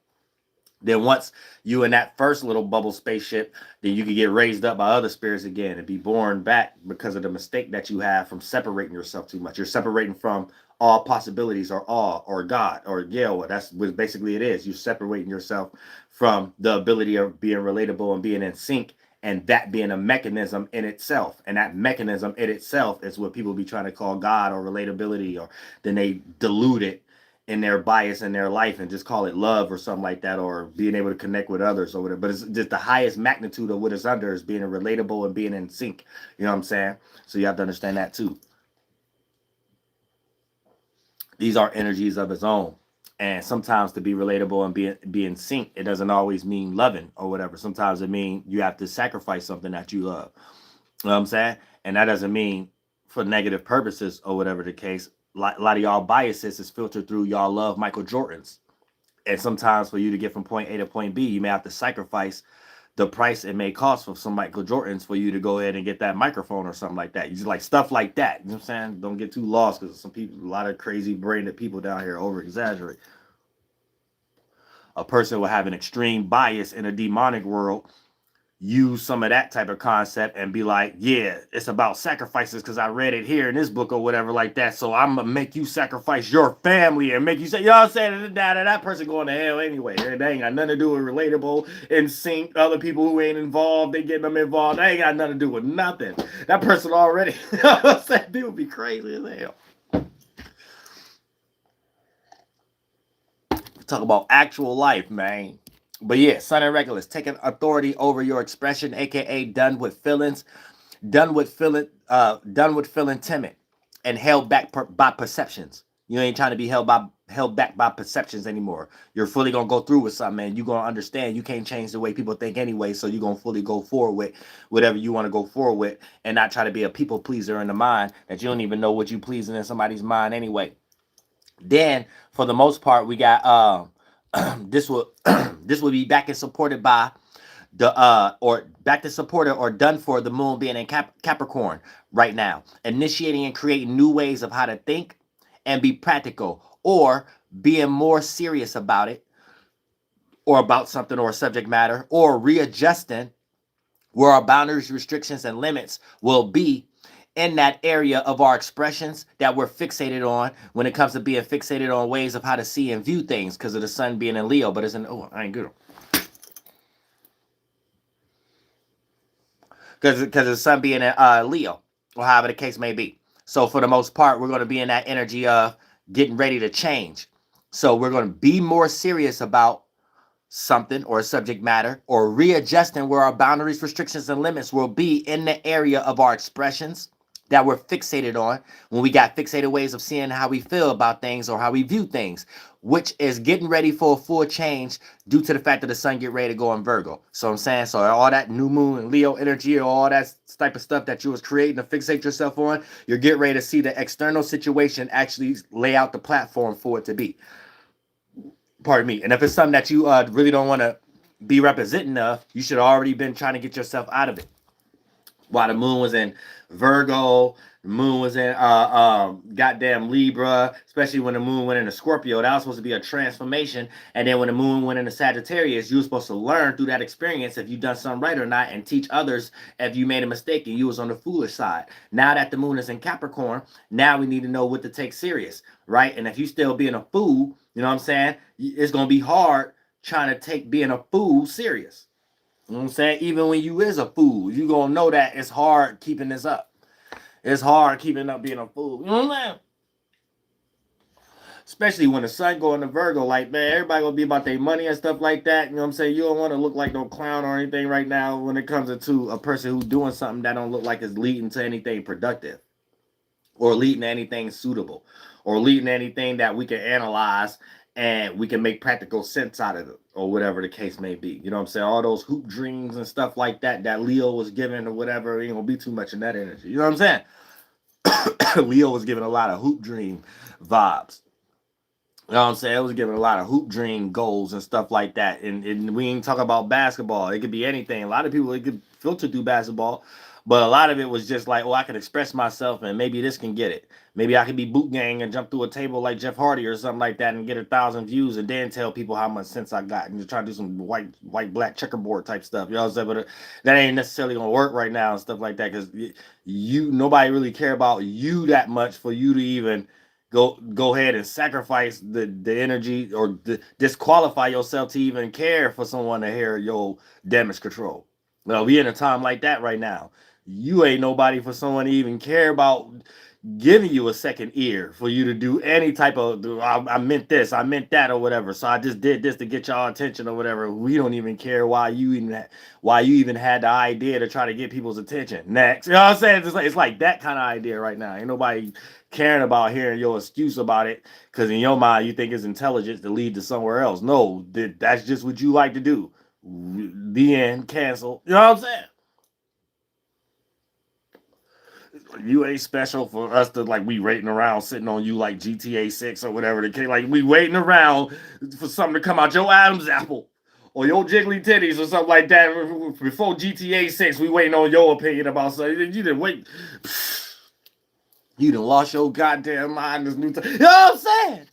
Then once you in that first little bubble spaceship, then you can get raised up by other spirits again and be born back because of the mistake that you have from separating yourself too much. You're separating from all possibilities, or all, or God, or Yahweh. That's what basically it is. You're separating yourself from the ability of being relatable and being in sync, and that being a mechanism in itself. And that mechanism in itself is what people be trying to call God or relatability, or then they dilute it in their bias in their life and just call it love or something like that, or being able to connect with others or whatever. But it's just the highest magnitude of what it's under is being relatable and being in sync. You know what I'm saying? So you have to understand that too. These are energies of its own. And sometimes to be relatable and be in sync, it doesn't always mean loving or whatever. Sometimes it means you have to sacrifice something that you love. You know what I'm saying? And that doesn't mean for negative purposes or whatever the case. A lot of y'all biases is filtered through y'all love Michael Jordans. And sometimes for you to get from point A to point B, you may have to sacrifice the price it may cost for some Michael Jordans for you to go ahead and get that microphone or something like that. You just like stuff like that. You know what I'm saying? Don't get too lost, because some people, a lot of crazy brained people down here over exaggerate. A person will have an extreme bias in a demonic world, use some of that type of concept and be like, yeah, it's about sacrifices because I read it here in this book or whatever like that. So I'm going to make you sacrifice your family and make you say, you know what I'm saying? That person going to hell anyway. They ain't got nothing to do with relatable, in sync. Other people who ain't involved, they getting them involved. They ain't got nothing to do with nothing. That person already, you know what I'm saying? People be crazy as hell. Talk about actual life, man. But yeah, Sun and Regulus, taking authority over your expression, aka done with feelings, done with feeling timid, and held back by perceptions. You ain't trying to be held held back by perceptions anymore. You're fully gonna go through with something, and you're gonna understand you can't change the way people think anyway. So you're gonna fully go forward with whatever you want to go forward with, and not try to be a people pleaser in the mind that you don't even know what you pleasing in somebody's mind anyway. Then, for the most part, we got this will this will be back and supported by the or back to supported or done for the moon being in Capricorn right now, initiating and creating new ways of how to think and be practical, or being more serious about it, or about something or a subject matter, or readjusting where our boundaries, restrictions, and limits will be in that area of our expressions that we're fixated on when it comes to being fixated on ways of how to see and view things because of the sun being in Leo. But it's in, oh, I ain't good. Because the sun being in Leo, or however the case may be. So for the most part, we're going to be in that energy of getting ready to change. So we're going to be more serious about something or a subject matter, or readjusting where our boundaries, restrictions, and limits will be in the area of our expressions that we're fixated on when we got fixated ways of seeing how we feel about things or how we view things, which is getting ready for a full change due to the fact that the sun get ready to go in Virgo. So I'm saying, so all that new moon and Leo energy, or all that type of stuff that you was creating to fixate yourself on, you're getting ready to see the external situation actually lay out the platform for it to be. Pardon me. And if it's something that you really don't want to be representing of, you should have already been trying to get yourself out of it. While the moon was in Virgo, the moon was in goddamn Libra, especially when the moon went into Scorpio. That was supposed to be a transformation. And then when the moon went into Sagittarius, you were supposed to learn through that experience if you done something right or not, and teach others if you made a mistake and you was on the foolish side. Now that the moon is in Capricorn, now we need to know what to take serious, right? And if you still being a fool, you know what I'm saying? It's going to be hard trying to take being a fool serious. You know what I'm saying? Even when you is a fool, you going to know that it's hard keeping this up. It's hard keeping up being a fool. You know what I'm saying? Especially when the sun go into Virgo, like, man, everybody going to be about their money and stuff like that. You know what I'm saying? You don't want to look like no clown or anything right now when it comes to a person who's doing something that don't look like it's leading to anything productive, or leading to anything suitable, or leading to anything that we can analyze and we can make practical sense out of it, or whatever the case may be. You know what I'm saying? All those hoop dreams and stuff like that that Leo was giving or whatever, ain't gonna be too much in that energy. You know what I'm saying? Leo was giving a lot of hoop dream vibes. You know what I'm saying? It was giving a lot of hoop dream goals and stuff like that. And we ain't talking about basketball. It could be anything. A lot of people, it could filter through basketball. But a lot of it was just like, oh, I can express myself and maybe this can get it. Maybe I could be boot gang and jump through a table like Jeff Hardy or something like that and get 1,000 views and then tell people how much sense I got and just try to do some white, black checkerboard type stuff. You know what I'm saying? But that ain't necessarily going to work right now and stuff like that because nobody really care about you that much for you to even go ahead and sacrifice the energy or disqualify yourself to even care for someone to hear your damage control. Well, we in a time like that right now. You ain't nobody for someone to even care about giving you a second ear for you to do any type of I meant this, I meant that, or whatever. So I just did this to get y'all attention or whatever. We don't even care why you even had the idea to try to get people's attention. Next, you know what I'm saying? It's like that kind of idea right now. Ain't nobody caring about hearing your excuse about it because in your mind you think it's intelligent to lead to somewhere else. No, that's just what you like to do. The end. Cancel. You know what I'm saying? You ain't special for us to like we waiting around sitting on you like GTA 6 or whatever the case. Like we waiting around for something to come out your Adam's apple or your jiggly titties or something like that before GTA 6. We waiting on your opinion about something. You didn't wait. You done lost your goddamn mind this new time. You know what I'm saying?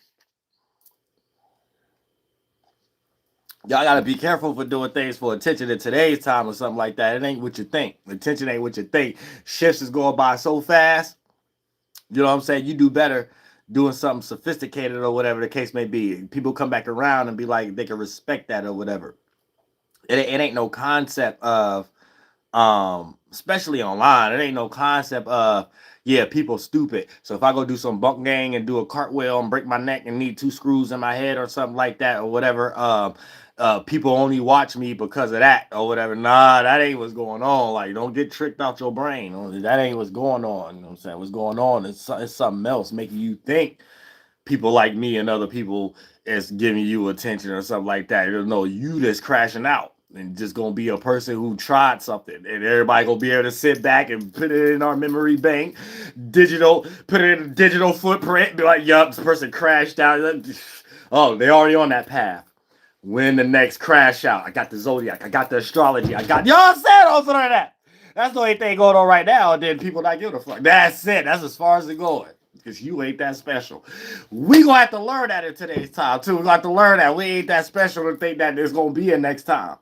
Y'all gotta be careful for doing things for attention in today's time or something like that. It ain't what you think. Attention ain't what you think. Shifts is going by so fast. You know what I'm saying? You do better doing something sophisticated or whatever the case may be. People come back around and be like, they can respect that or whatever. It ain't no concept of, especially online, it ain't no concept of, yeah, people stupid. So if I go do some bunk gang and do a cartwheel and break my neck and need 2 screws in my head or something like that or whatever, people only watch me because of that or whatever. Nah, that ain't what's going on. Like, don't get tricked out your brain. That ain't what's going on. You know what I'm saying? What's going on is something else making you think people like me and other people is giving you attention or something like that. You know, you just crashing out and just gonna be a person who tried something, and everybody gonna be able to sit back and put it in our memory bank, put it in a digital footprint, be like, yup, this person crashed out. Oh, they already on that path. When the next crash out, I got the zodiac, I got the astrology, I got y'all said also that. That's the only thing going on right now, and then people not giving a fuck. That's it. That's as far as it's going. Because you ain't that special. We gonna have to learn that in today's time too. We gonna have to learn that we ain't that special to think that there's gonna be a next time.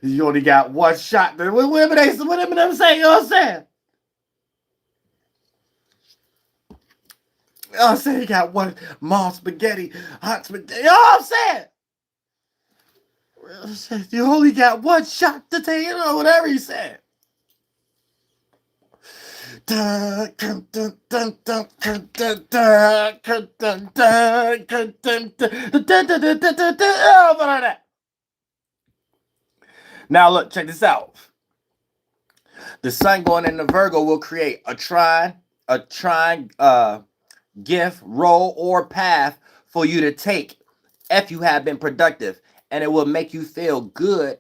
You only got one shot. What them say? You know what I'm saying? You know what I'm saying? You got one mom spaghetti, hot spaghetti. You know what I'm saying? You only got one shot to take, you know, whatever you said. Now look, check this out. The sun going into Virgo will create a trine, gift, role, or path for you to take if you have been productive, and it will make you feel good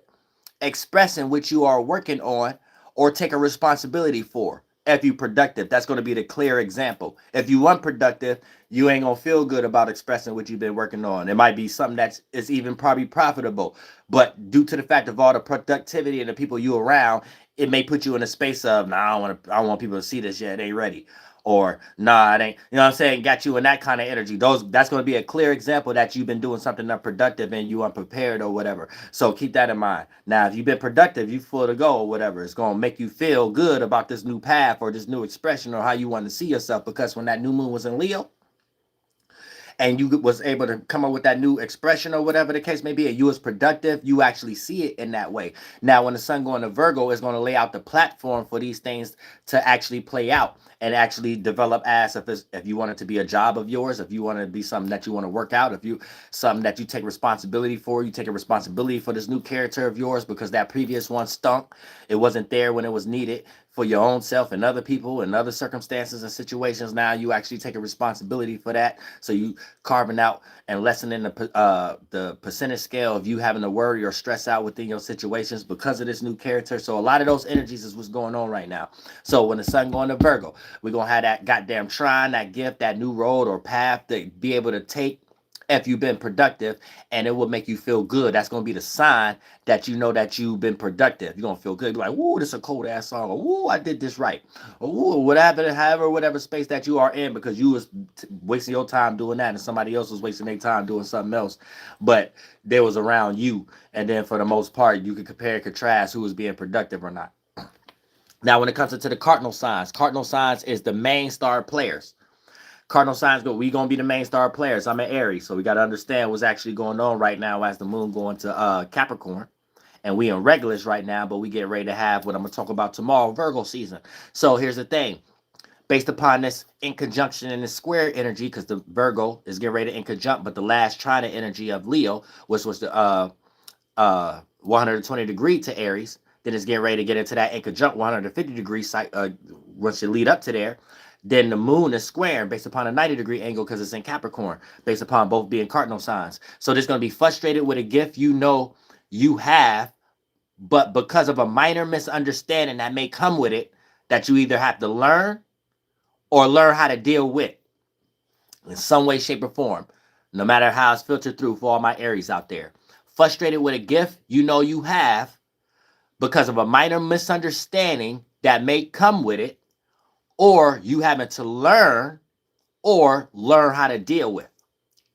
expressing what you are working on or take a responsibility for. If you productive, that's going to be the clear example. If you unproductive, you ain't gonna feel good about expressing what you've been working on. It might be something that's even probably profitable, but due to the fact of all the productivity and the people you around, it may put you in a space of, nah, I don't want people to see this yet. It ain't ready. Or nah, it ain't, you know what I'm saying? Got you in that kind of energy. That's going to be a clear example that you've been doing something unproductive and you unprepared or whatever. So keep that in mind. Now, if you've been productive, you full to go or whatever, it's going to make you feel good about this new path or this new expression or how you want to see yourself. Because when that new moon was in Leo, and you was able to come up with that new expression or whatever the case may be, and you was productive, you actually see it in that way. Now, when the sun going to Virgo, is going to lay out the platform for these things to actually play out and actually develop as if you want it to be a job of yours, if you want it to be something that you want to work out, something that you take responsibility for, you take a responsibility for this new character of yours because that previous one stunk. It wasn't there when it was needed for your own self and other people and other circumstances and situations. Now you actually take a responsibility for that. So you carving out and lessening the percentage scale of you having to worry or stress out within your situations because of this new character. So a lot of those energies is what's going on right now. So when the sun going to Virgo, we're going to have that goddamn trine, that gift, that new road or path to be able to take if you've been productive, and it will make you feel good. That's going to be the sign that you know that you've been productive. You're going to feel good. Be like, woo, this is a cold ass song. Or, woo, I did this right. Or, woo, whatever space that you are in because you was wasting your time doing that and somebody else was wasting their time doing something else. But they was around you. And then for the most part, you can compare and contrast who was being productive or not. Now, when it comes into the cardinal signs is the main star players. Cardinal signs we gonna be the main star players. I'm an Aries, so we gotta understand what's actually going on right now as the moon going to Capricorn, and we in Regulus right now, but we get ready to have what I'm gonna talk about tomorrow, Virgo season. So here's the thing, based upon this in conjunction and this square energy, because the Virgo is getting ready to in conjunct, but the last trine energy of Leo, which was the 120 degree to Aries, then it's getting ready to get into that in conjunct 150 degree once you lead up to there. Then the moon is squaring based upon a 90-degree angle because it's in Capricorn, based upon both being cardinal signs. So there's going to be frustrated with a gift you know you have, but because of a minor misunderstanding that may come with it, that you either have to learn or learn how to deal with in some way, shape, or form, no matter how it's filtered through for all my Aries out there. Frustrated with a gift you know you have because of a minor misunderstanding that may come with it, or you having to learn how to deal with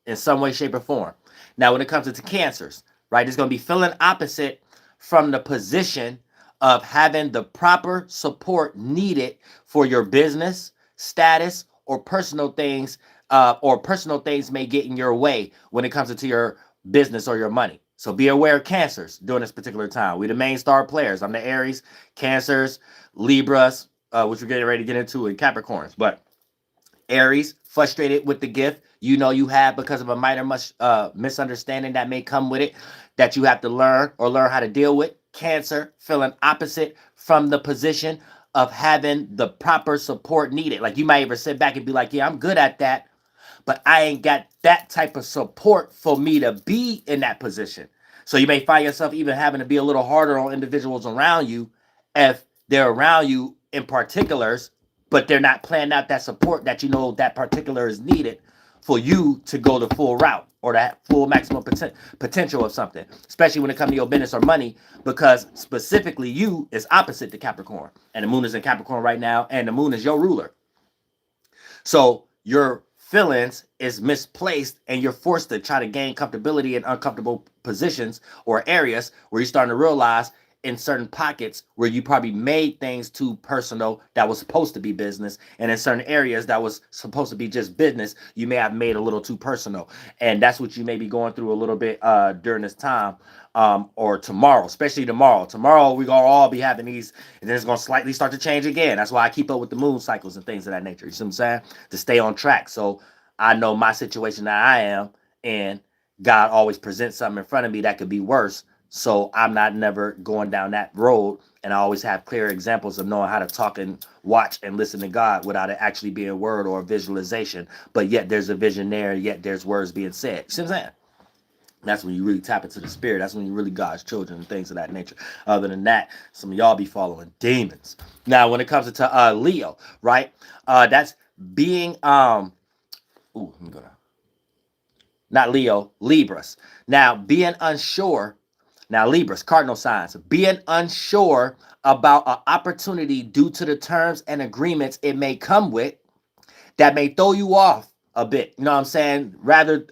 in some way, shape, or form. Now, when it comes to Cancers, right, it's going to be feeling opposite from the position of having the proper support needed for your business, status, or personal things may get in your way when it comes to your business or your money. So be aware of Cancers during this particular time. We the main star players. I'm the Aries, Cancers, Libras, which we're getting ready to get into in Capricorns. But Aries, frustrated with the gift you know you have because of a minor misunderstanding that may come with it, that you have to learn how to deal with. Cancer, feeling opposite from the position of having the proper support needed. Like you might even sit back and be like, yeah, I'm good at that. but I ain't got that type of support for me to be in that position. So you may find yourself even having to be a little harder on individuals around you if they're around you in particulars, but they're not planning out that support that you know that particular is needed for you to go the full route or that full maximum potential of something, especially when it comes to your business or money, because specifically you is opposite to Capricorn, and the moon is in Capricorn right now, and the moon is your ruler. So your feelings is misplaced, and you're forced to try to gain comfortability in uncomfortable positions or areas where you're starting to realize in certain pockets where you probably made things too personal that was supposed to be business, and in certain areas that was supposed to be just business, you may have made a little too personal. And that's what you may be going through a little bit during this time, or tomorrow, especially tomorrow. Tomorrow we're gonna all be having these, and then it's gonna slightly start to change again. That's why I keep up with the moon cycles and things of that nature. You see what I'm saying? To stay on track. So I know my situation that I am, and God always presents something in front of me that could be worse. So I'm not never going down that road, and I always have clear examples of knowing how to talk and watch and listen to God without it actually being a word or a visualization. But yet there's a vision there, yet there's words being said. You see what I'm saying? That's when you really tap into the spirit. That's when you really God's children and things of that nature. Other than that, some of y'all be following demons. Now, when it comes to Leo, right? That's being let me go down. Not Leo, Libras. Now, being unsure. Now, Libras, cardinal signs, being unsure about an opportunity due to the terms and agreements it may come with that may throw you off a bit. You know what I'm saying? Rather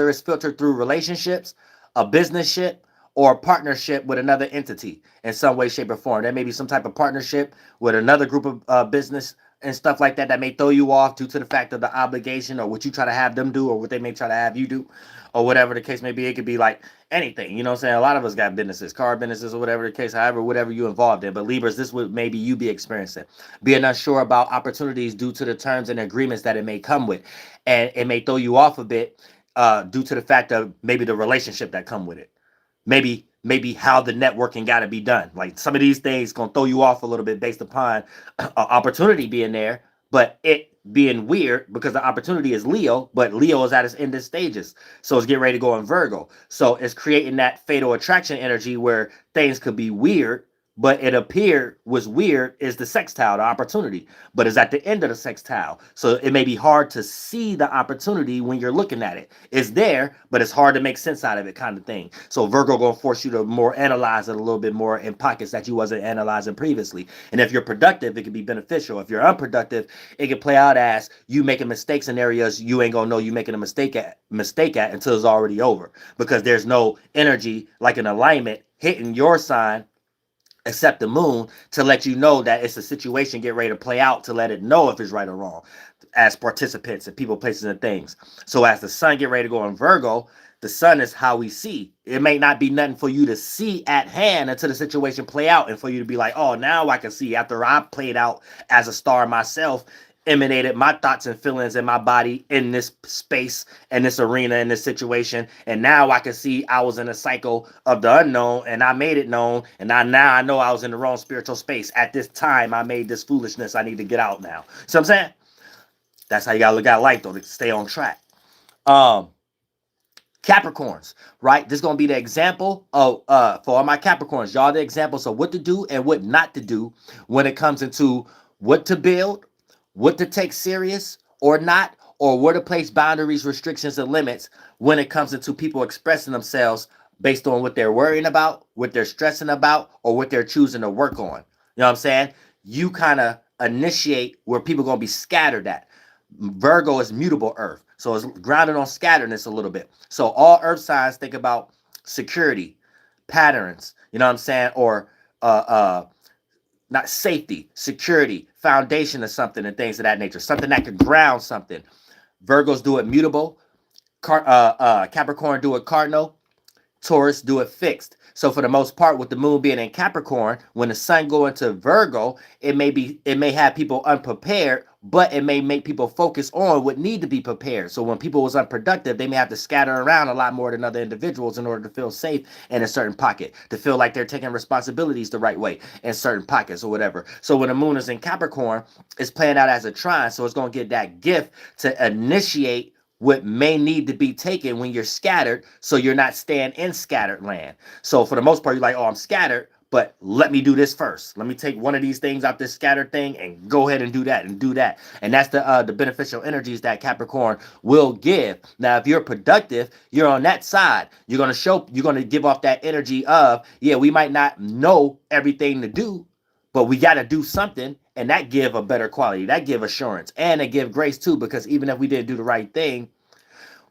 it's filtered through relationships, a business ship, or a partnership with another entity in some way, shape, or form. There may be some type of partnership with another group of business and stuff like that may throw you off due to the fact of the obligation or what you try to have them do or what they may try to have you do or whatever the case may be. It could be like anything, you know what I'm saying? A lot of us got businesses, car businesses or whatever the case, however, whatever you involved in. But Libras, this would maybe you be experiencing. Being unsure about opportunities due to the terms and agreements that it may come with. And it may throw you off a bit due to the fact of maybe the relationship that come with it. Maybe how the networking got to be done. Like some of these things going to throw you off a little bit based upon opportunity being there, but it being weird because the opportunity is Leo, but Leo is at its end stages. So it's getting ready to go in Virgo. So it's creating that fatal attraction energy where things could be weird, but it appeared was weird is the sextile, the opportunity, but it's at the end of the sextile. So it may be hard to see the opportunity when you're looking at it. It's there, but it's hard to make sense out of it kind of thing. So Virgo going to force you to more analyze it a little bit more in pockets that you wasn't analyzing previously. And if you're productive, it can be beneficial. If you're unproductive, it can play out as you making mistakes in areas you ain't going to know you making a mistake at until it's already over, because there's no energy like an alignment hitting your sign except the moon to let you know that it's a situation get ready to play out, to let it know if it's right or wrong as participants and people, places, and things. So as the sun get ready to go in Virgo, the sun is how we see. It may not be nothing for you to see at hand until the situation play out and for you to be like, oh, now I can see after I played out as a star myself, emanated my thoughts and feelings in my body in this space and this arena in this situation, and now I can see I was in a cycle of the unknown and I made it known, and now I know I was in the wrong spiritual space at this time. I made this foolishness. I need to get out now. So I'm saying that's how you gotta look at life though, to stay on track. Capricorns, right? This is gonna be the example of for all my Capricorns, y'all, the examples of what to do and what not to do when it comes into what to build, what to take serious or not, or where to place boundaries, restrictions, and limits when it comes into people expressing themselves based on what they're worrying about, what they're stressing about, or what they're choosing to work on. You know what I'm saying? You kind of initiate where people are going to be scattered at. Virgo is mutable earth, so it's grounded on scatteredness a little bit. So all earth signs think about security, patterns, you know what I'm saying, or not safety, security, foundation of something and things of that nature, something that could ground something. Virgos do it mutable, Capricorn do it cardinal, Taurus do it fixed. So for the most part, with the moon being in Capricorn, when the sun go into Virgo, it may have people unprepared, but it may make people focus on what need to be prepared. So when people was unproductive, they may have to scatter around a lot more than other individuals in order to feel safe in a certain pocket, to feel like they're taking responsibilities the right way in certain pockets or whatever. So when the moon is in Capricorn, it's playing out as a trine. So it's going to get that gift to initiate what may need to be taken when you're scattered, so you're not staying in scattered land. So for the most part, you're like, oh, I'm scattered, but let me do this first. Let me take one of these things out this scattered thing and go ahead and do that and do that. And that's the beneficial energies that Capricorn will give. Now, if you're productive, you're on that side. You're gonna give off that energy of, yeah, we might not know everything to do, but we got to do something, and that give a better quality. That give assurance, and it give grace too, because even if we didn't do the right thing,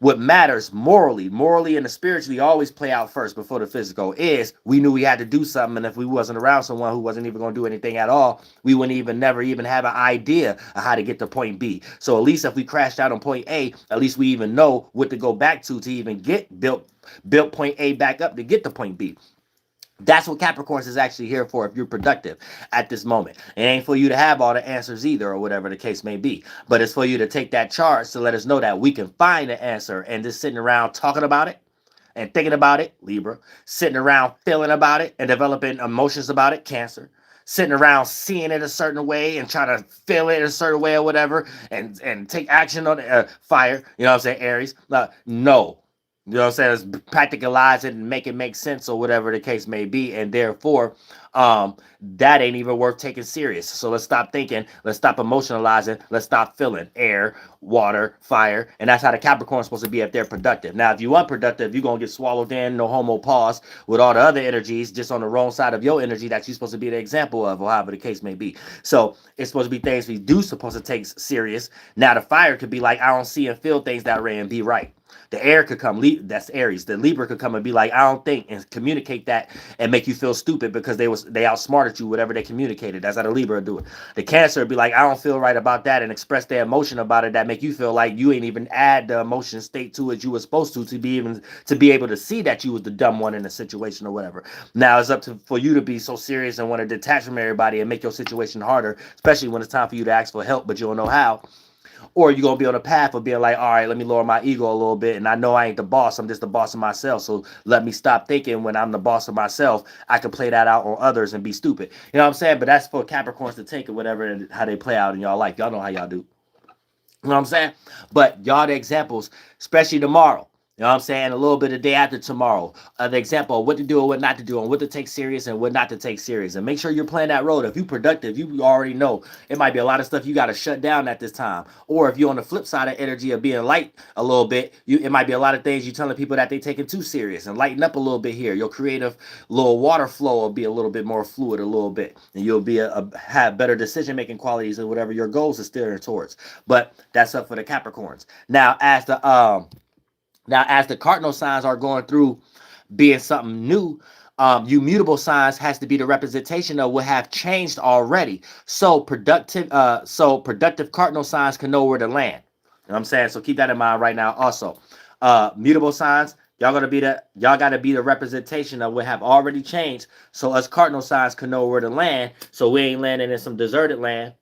what matters morally and spiritually always play out first before the physical is we knew we had to do something, and if we wasn't around someone who wasn't even going to do anything at all, we wouldn't never even have an idea of how to get to point B. So at least if we crashed out on point A, at least we even know what to go back to even get built point A back up to get to point B. That's what Capricorns is actually here for if you're productive at this moment. It ain't for you to have all the answers either, or whatever the case may be. But it's for you to take that charge to let us know that we can find the answer, and just sitting around talking about it and thinking about it, Libra. Sitting around feeling about it and developing emotions about it, Cancer. Sitting around seeing it a certain way and trying to feel it a certain way or whatever, and take action on it, Fire. You know what I'm saying, Aries? No. You know what I'm saying? Let's practicalize it and make it make sense, or whatever the case may be. And therefore, that ain't even worth taking serious. So let's stop thinking. Let's stop emotionalizing. Let's stop feeling. Air, water, fire. And that's how the Capricorn is supposed to be if they're productive. Now, if you're unproductive, you're going to get swallowed in, no homo pause, with all the other energies just on the wrong side of your energy that you're supposed to be the example of, or however the case may be. So it's supposed to be things we do supposed to take serious. Now, the fire could be like, I don't see and feel things that way and be right. The air could come, that's Aries. The Libra could come and be like, I don't think, and communicate that and make you feel stupid because they outsmarted you, whatever they communicated. That's how the Libra do it. The Cancer would be like, I don't feel right about that, and express their emotion about it that make you feel like you ain't even add the emotion state to it you were supposed to be able to see that you was the dumb one in the situation or whatever. Now it's up for you to be so serious and want to detach from everybody and make your situation harder, especially when it's time for you to ask for help, but you don't know how. Or you're going to be on a path of being like, all right, let me lower my ego a little bit. And I know I ain't the boss. I'm just the boss of myself. So let me stop thinking when I'm the boss of myself, I can play that out on others and be stupid. You know what I'm saying? But that's for Capricorns to take it, whatever, and how they play out in y'all life. Y'all know how y'all do. You know what I'm saying? But y'all the examples, especially tomorrow. You know what I'm saying? A little bit of day after tomorrow. The example of what to do and what not to do, and what to take serious and what not to take serious. And make sure you're playing that road. If you're productive, you already know it might be a lot of stuff you got to shut down at this time. Or if you're on the flip side of energy of being light a little bit, it might be a lot of things you're telling people that they taking too serious, and lighten up a little bit here. Your creative little water flow will be a little bit more fluid a little bit. And you'll be have better decision-making qualities and whatever your goals are steering towards. But that's up for the Capricorns. Now, as the cardinal signs are going through being something new, you mutable signs has to be the representation of what have changed already. So productive cardinal signs can know where to land. You know what I'm saying? So keep that in mind right now. Also, mutable signs, y'all gotta be the representation of what have already changed. So us cardinal signs can know where to land. So we ain't landing in some deserted land.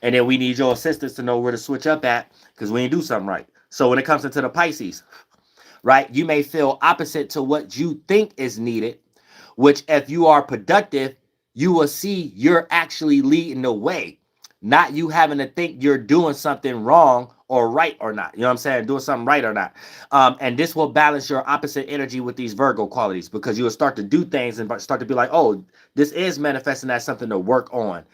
And then we need your assistance to know where to switch up at, because we ain't do something right. So when it comes into the Pisces, right, you may feel opposite to what you think is needed, which if you are productive, you will see you're actually leading the way, not you having to think you're doing something wrong or right or not. You know what I'm saying? Doing something right or not. And this will balance your opposite energy with these Virgo qualities, because you'll start to do things and start to be like, oh, this is manifesting as something to work on.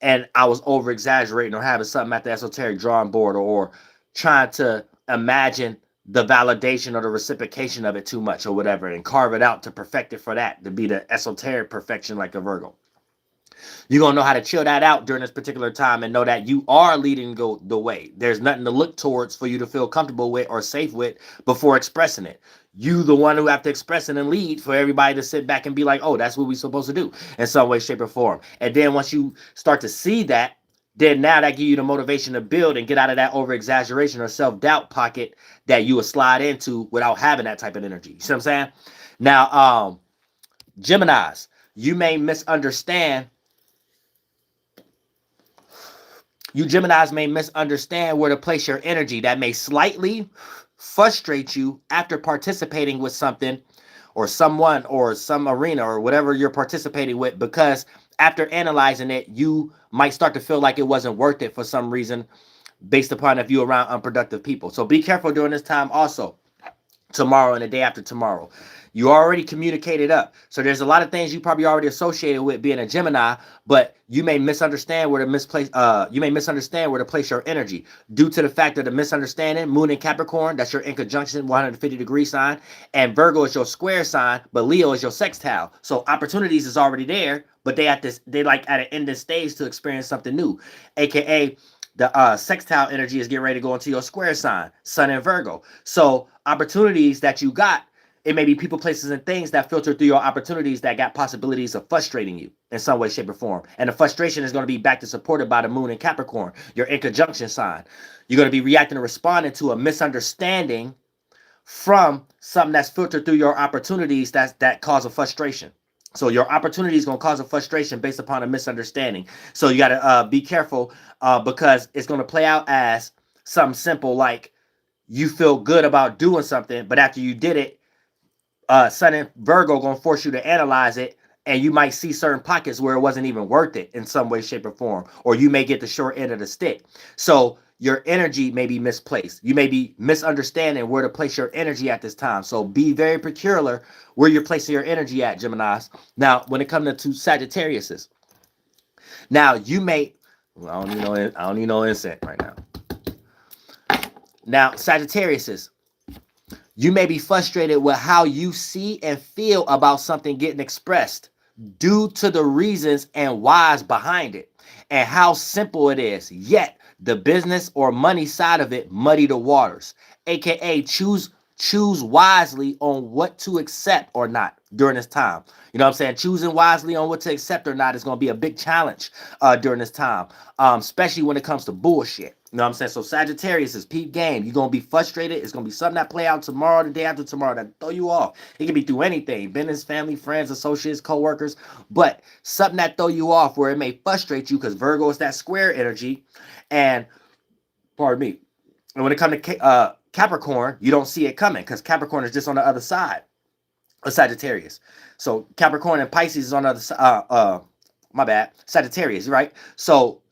And I was over exaggerating or having something at the esoteric drawing board, or trying to imagine the validation or the reciprocation of it too much or whatever, and carve it out to perfect it for that, to be the esoteric perfection like a Virgo. You're going to know how to chill that out during this particular time and know that you are leading the way. There's nothing to look towards for you to feel comfortable with or safe with before expressing it. You the one who have to express it and lead for everybody to sit back and be like, oh, that's what we're supposed to do in some way, shape, or form. And then once you start to see that, then now that give you the motivation to build and get out of that over-exaggeration or self-doubt pocket that you would slide into without having that type of energy. You see what I'm saying? Now, Geminis, you may misunderstand. You Geminis may misunderstand where to place your energy. That may slightly frustrate you after participating with something or someone or some arena or whatever you're participating with, because after analyzing it, you might start to feel like it wasn't worth it for some reason, based upon if you're around unproductive people. So be careful during this time also. Tomorrow and the day after tomorrow, you already communicated up, so there's a lot of things you probably already associated with being a Gemini, but you may misunderstand where to misplace you may misunderstand where to place your energy due to the fact of the misunderstanding. Moon in Capricorn, that's your in conjunction 150-degree sign, and Virgo is your square sign, but Leo is your sextile. So opportunities is already there, but they like at an ending stage to experience something new, aka the sextile energy is getting ready to go into your square sign, Sun and Virgo. So opportunities that you got, it may be people, places, and things that filter through your opportunities that got possibilities of frustrating you in some way, shape, or form. And the frustration is going to be back to supported by the moon in Capricorn, your in conjunction sign. You're going to be reacting and responding to a misunderstanding from something that's filtered through your opportunities that cause a frustration. So your opportunity is going to cause a frustration based upon a misunderstanding. So you got to be careful because it's going to play out as something simple, like you feel good about doing something, but after you did it, Sun and Virgo going to force you to analyze it, and you might see certain pockets where it wasn't even worth it in some way, shape, or form, or you may get the short end of the stick. So your energy may be misplaced. You may be misunderstanding where to place your energy at this time. So be very peculiar where you're placing your energy at, Geminis. Now, when it comes to Sagittariuses, now you may, well, I don't need no incense right now. Now, Sagittariuses, you may be frustrated with how you see and feel about something getting expressed due to the reasons and whys behind it and how simple it is. Yet the business or money side of it muddy the waters, aka choose wisely on what to accept or not during this time. You know what I'm saying? Choosing wisely on what to accept or not is going to be a big challenge during this time, especially when it comes to bullshit. You know what I'm saying? So Sagittarius is peep game. You're going to be frustrated. It's going to be something that play out tomorrow, the day after tomorrow, that throw you off. It can be through anything, business, family, friends, associates, co-workers, but something that throw you off where it may frustrate you because Virgo is that square energy. And, pardon me, and when it comes to Capricorn, you don't see it coming because Capricorn is just on the other side of Sagittarius. So Capricorn and Pisces is on the other side. My bad, Sagittarius, right? So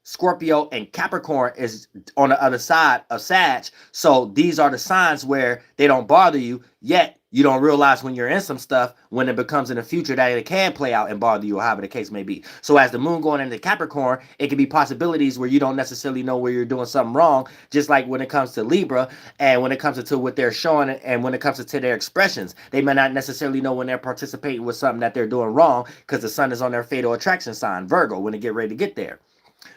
Scorpio and Capricorn is on the other side of Sag. So these are the signs where they don't bother you, yet you don't realize when you're in some stuff, when it becomes in the future that it can play out and bother you, or however the case may be. So as the moon going into Capricorn, it can be possibilities where you don't necessarily know where you're doing something wrong, just like when it comes to Libra and when it comes to what they're showing and when it comes to their expressions. They may not necessarily know when they're participating with something that they're doing wrong because the sun is on their fatal attraction sign, Virgo, when they get ready to get there.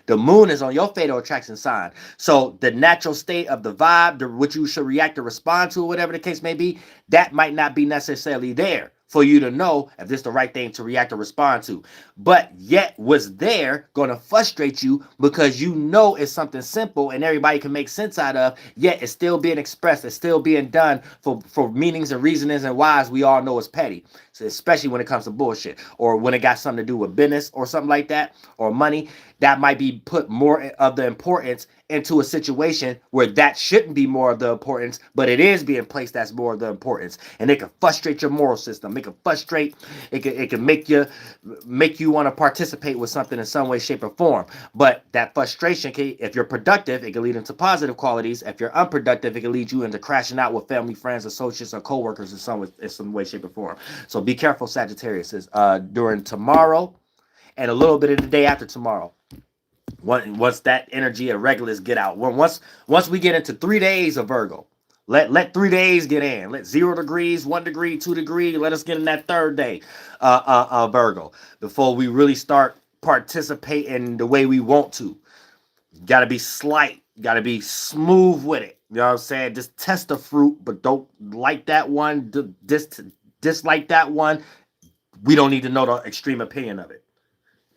The moon is on your fatal attraction sign. So the natural state of the vibe, what you should react or respond to, or whatever the case may be, that might not be necessarily there for you to know if this is the right thing to react or respond to. But yet what's there going to frustrate you because you know it's something simple and everybody can make sense out of, yet it's still being expressed, it's still being done for meanings and reasonings and whys we all know is petty. So especially when it comes to bullshit or when it got something to do with business or something like that or money, that might be put more of the importance into a situation where that shouldn't be more of the importance, but it is being placed as more of the importance. And it can frustrate your moral system. It can frustrate, it can make you want to participate with something in some way, shape, or form. But that frustration can, if you're productive, it can lead into positive qualities. If you're unproductive, it can lead you into crashing out with family, friends, associates, or co-workers in some way, shape, or form. So be careful, Sagittarius, during tomorrow and a little bit of the day after tomorrow. Once that energy of Regulus get out, once we get into 3 days of Virgo, let 3 days get in. Let 0 degrees, 1 degree, 2 degree. Let us get in that third day Virgo before we really start participating the way we want to. Got to be slight. Got to be smooth with it. You know what I'm saying? Just test the fruit, but don't like that one. Dislike that one. We don't need to know the extreme opinion of it.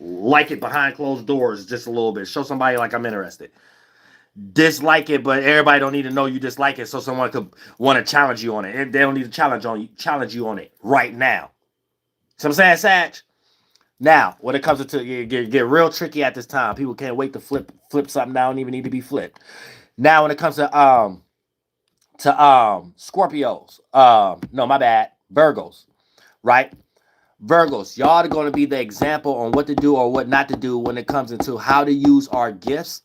Like it behind closed doors just a little bit. Show somebody like I'm interested. Dislike it, but everybody don't need to know you dislike it so someone could want to challenge you on it. They don't need to challenge you on it right now. So I'm saying, Sag? Now, when it comes to get real tricky at this time, people can't wait to flip something that don't even need to be flipped. Now, when it comes to Scorpios, no, my bad, Virgos, right? Virgos, y'all are going to be the example on what to do or what not to do when it comes into how to use our gifts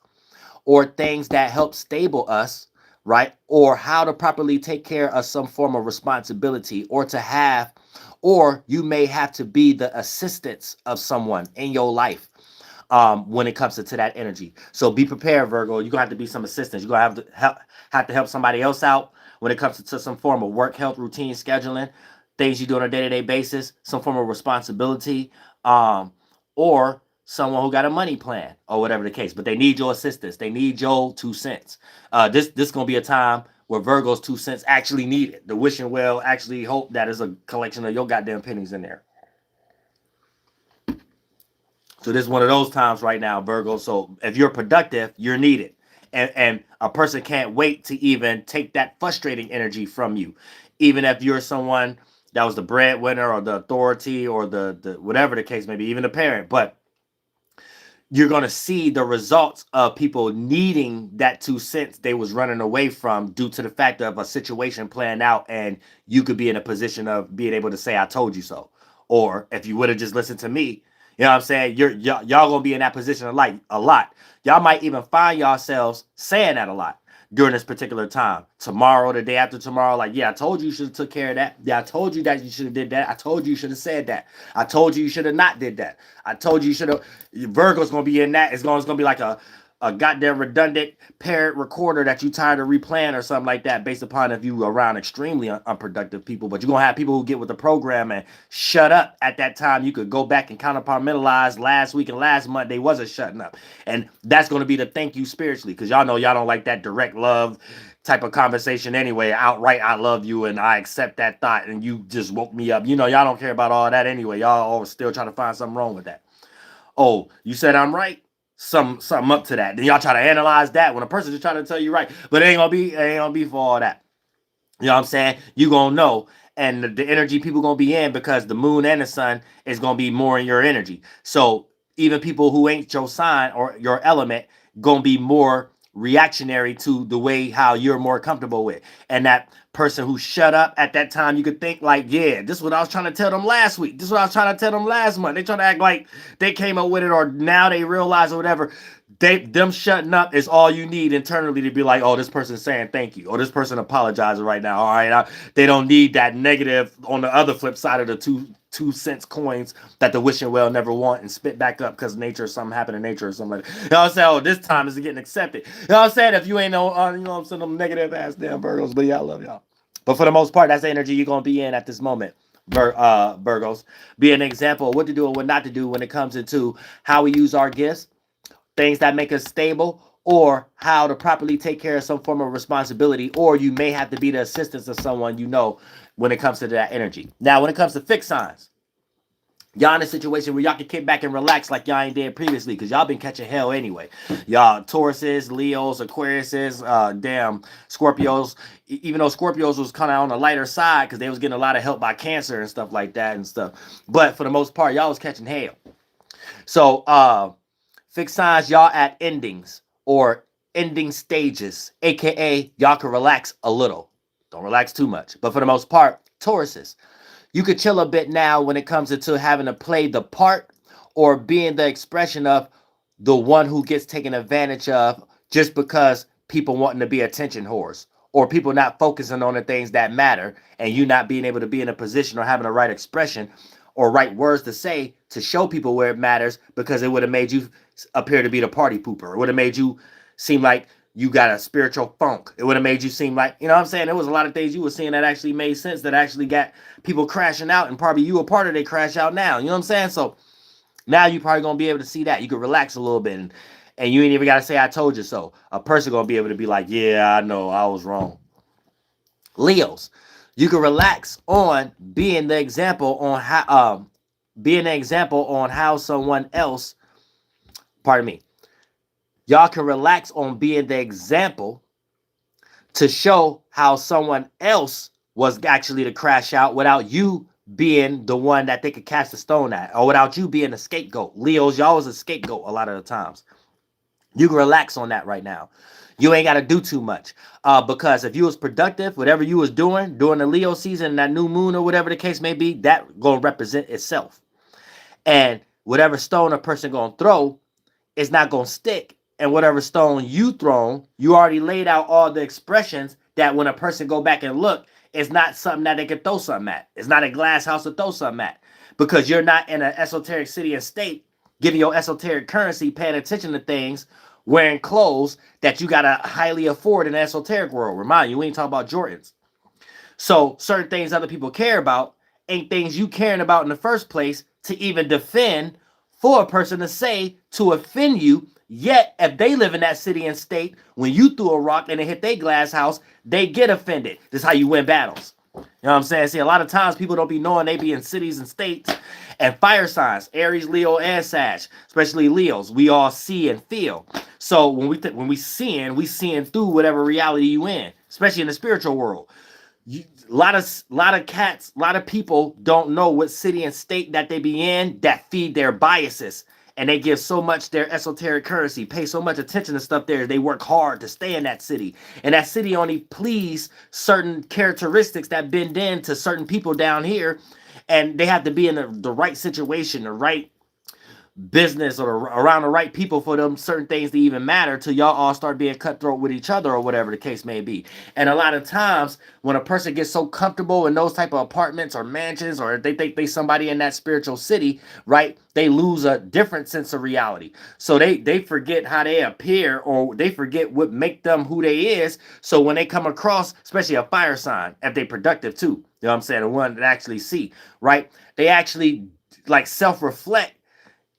or things that help stable us, right? Or how to properly take care of some form of responsibility, or to have, or you may have to be the assistance of someone in your life when it comes to that energy. So be prepared, Virgo. You're gonna have to be some assistance. You're gonna have to help somebody else out when it comes to some form of work, health, routine, scheduling, things you do on a day-to-day basis, some form of responsibility, or someone who got a money plan or whatever the case. But they need your assistance. They need your 2 cents. This gonna be a time where Virgo's 2 cents actually needed. The wishing well actually hope that is a collection of your goddamn pennies in there. So this is one of those times right now, Virgo. So if you're productive, you're needed. And a person can't wait to even take that frustrating energy from you. Even if you're someone that was the breadwinner or the authority or the whatever the case may be, even the parent. But you're going to see the results of people needing that 2 cents they was running away from due to the fact of a situation playing out, and you could be in a position of being able to say, I told you so. Or if you would have just listened to me, you know what I'm saying? Y'all gonna be in that position a lot. Y'all might even find yourselves saying that a lot during this particular time. Tomorrow, the day after tomorrow, like, yeah, I told you should have took care of that. Yeah, I told you that you should have did that. I told you should have said that. I told you should have not did that. I told you should have. Virgo's gonna be in that. It's gonna be like a goddamn redundant parrot recorder that you tired of replaying or something like that, based upon if you around extremely unproductive people. But you're gonna have people who get with the program and shut up at that time. You could go back and counterpartmentalize last week and last month they wasn't shutting up, and that's gonna be the thank you spiritually, because y'all know y'all don't like that direct love type of conversation anyway. Outright, I love you and I accept that thought, and you just woke me up. You know, y'all don't care about all that anyway. Y'all always still trying to find something wrong with that. Oh, you said I'm right? Something up to that. Then y'all try to analyze that when a person just trying to tell you right. But it ain't gonna be for all that. You know what I'm saying? You gonna know. And the energy people gonna be in, because the moon and the sun is gonna be more in your energy. So even people who ain't your sign or your element gonna be more reactionary to the way how you're more comfortable with. And that person who shut up at that time, you could think like, yeah, this is what I was trying to tell them last week. This is what I was trying to tell them last month. They trying to act like they came up with it, or now they realize or whatever. Them shutting up is all you need internally to be like, oh, this person's saying thank you, or this person apologizing right now. All right, they don't need that negative on the other flip side of the 2 cents coins that the wishing well never want and spit back up because nature or something happened in nature or something like that. You know what I'm saying? Oh, this time is getting accepted. You know what I'm saying? If you ain't no, you know what I'm saying, them negative ass damn Virgos, but yeah, I love y'all. But for the most part, that's the energy you're gonna be in at this moment. Virgos, be an example of what to do and what not to do when it comes into how we use our gifts, things that make us stable, or how to properly take care of some form of responsibility, or you may have to be the assistance of someone you know when it comes to that energy. Now, when it comes to fixed signs, y'all in a situation where y'all can kick back and relax like y'all ain't did previously, because y'all been catching hell anyway. Y'all Tauruses, Leos, Aquariuses, damn Scorpios, even though Scorpios was kind of on the lighter side because they was getting a lot of help by Cancer and stuff like that and stuff. But for the most part, y'all was catching hell. So, fixed signs, y'all at endings or ending stages, aka y'all can relax a little. Don't relax too much. But for the most part, Tauruses, you could chill a bit now when it comes to having to play the part or being the expression of the one who gets taken advantage of just because people wanting to be attention whores, or people not focusing on the things that matter, and you not being able to be in a position or having the right expression or right words to say to show people where it matters, because it would have made you appear to be the party pooper. It would have made you seem like you got a spiritual funk. It would have made you seem like, you know what I'm saying? There was a lot of things you were seeing that actually made sense, that actually got people crashing out, and probably you a part of they crash out now. You know what I'm saying? So now you probably going to be able to see that. You can relax a little bit, and you ain't even got to say, I told you so. A person going to be able to be like, yeah, I know, I was wrong. Leos, you can relax on being the example on how someone else, pardon me, y'all can relax on being the example to show how someone else was actually to crash out without you being the one that they could cast a stone at, or without you being a scapegoat. Leos, y'all was a scapegoat a lot of the times. You can relax on that right now. You ain't got to do too much, because if you was productive, whatever you was doing during the Leo season, that new moon or whatever the case may be, that gonna represent itself. And whatever stone a person gonna throw is not gonna stick and whatever stone you thrown, you already laid out all the expressions that when a person go back and look, it's not something that they can throw something at. It's not a glass house to throw something at, because you're not in an esoteric city and state giving your esoteric currency, paying attention to things, wearing clothes that you gotta highly afford in the esoteric world. Remind you, we ain't talking about Jordans. So certain things other people care about ain't things you caring about in the first place to even defend for a person to say to offend you. Yet, if they live in that city and state, when you threw a rock and it hit their glass house, they get offended. This is how you win battles. You know what I'm saying? See, a lot of times people don't be knowing they be in cities and states and fire signs, Aries, Leo, and Sag, especially Leos. We all see and feel. So when we seeing through whatever reality you in, especially in the spiritual world. A lot of cats, a lot of people don't know what city and state that they be in that feed their biases, and they give so much their esoteric currency, pay so much attention to stuff there. They work hard to stay in that city, and that city only please certain characteristics that bend in to certain people down here, and they have to be in the right situation, the right business, or around the right people for them certain things to even matter, till y'all all start being cutthroat with each other or whatever the case may be. And a lot of times when a person gets so comfortable in those type of apartments or mansions, or they think they somebody in that spiritual city, right, they lose a different sense of reality. So they forget how they appear, or they forget what make them who they is. So when they come across, especially a fire sign, if they productive too, you know what I'm saying, the one that actually see, right, they actually like self-reflect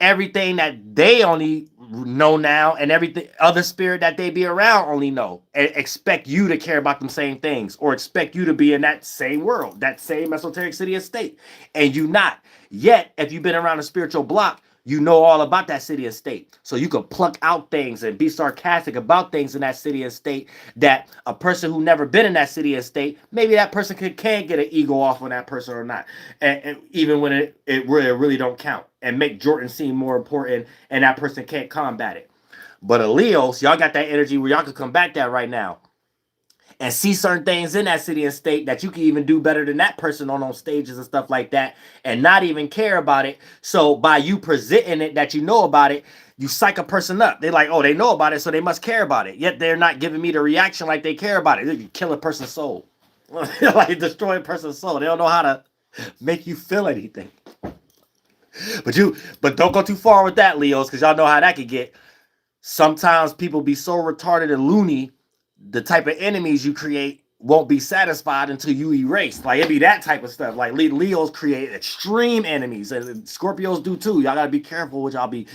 everything that they only know now, and everything other spirit that they be around only know, and expect you to care about them same things, or expect you to be in that same world, that same esoteric city and state, and you not. Yet if you've been around a spiritual block, you know all about that city and state, so you can pluck out things and be sarcastic about things in that city and state that a person who never been in that city and state, maybe that person can get an ego off on that person or not, and even when it really don't count, and make Jordan seem more important, and that person can't combat it. But a Leo, so y'all got that energy where y'all could combat that right now and see certain things in that city and state that you can even do better than that person on those stages and stuff like that, and not even care about it. So by you presenting it that you know about it, you psych a person up. They like, oh, they know about it, so they must care about it. Yet they're not giving me the reaction like they care about it. You kill a person's soul. Like destroy a person's soul. They don't know how to make you feel anything. But don't go too far with that, Leos, because y'all know how that could get. Sometimes people be so retarded and loony, the type of enemies you create won't be satisfied until you erase. Like, it be that type of stuff. Like, Leos create extreme enemies, and Scorpios do too. Y'all gotta be careful what y'all be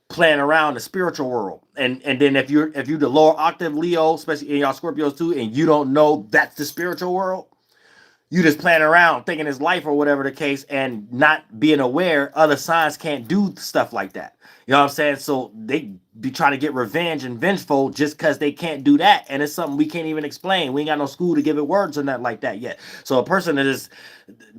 playing around the spiritual world. And then if you're the lower octave Leo, especially in y'all Scorpios too, and you don't know that's the spiritual world, you just playing around thinking it's life or whatever the case, and not being aware other signs can't do stuff like that. You know what I'm saying? So they be trying to get revenge and vengeful just because they can't do that. And it's something we can't even explain. We ain't got no school to give it words or nothing like that yet. So a person that just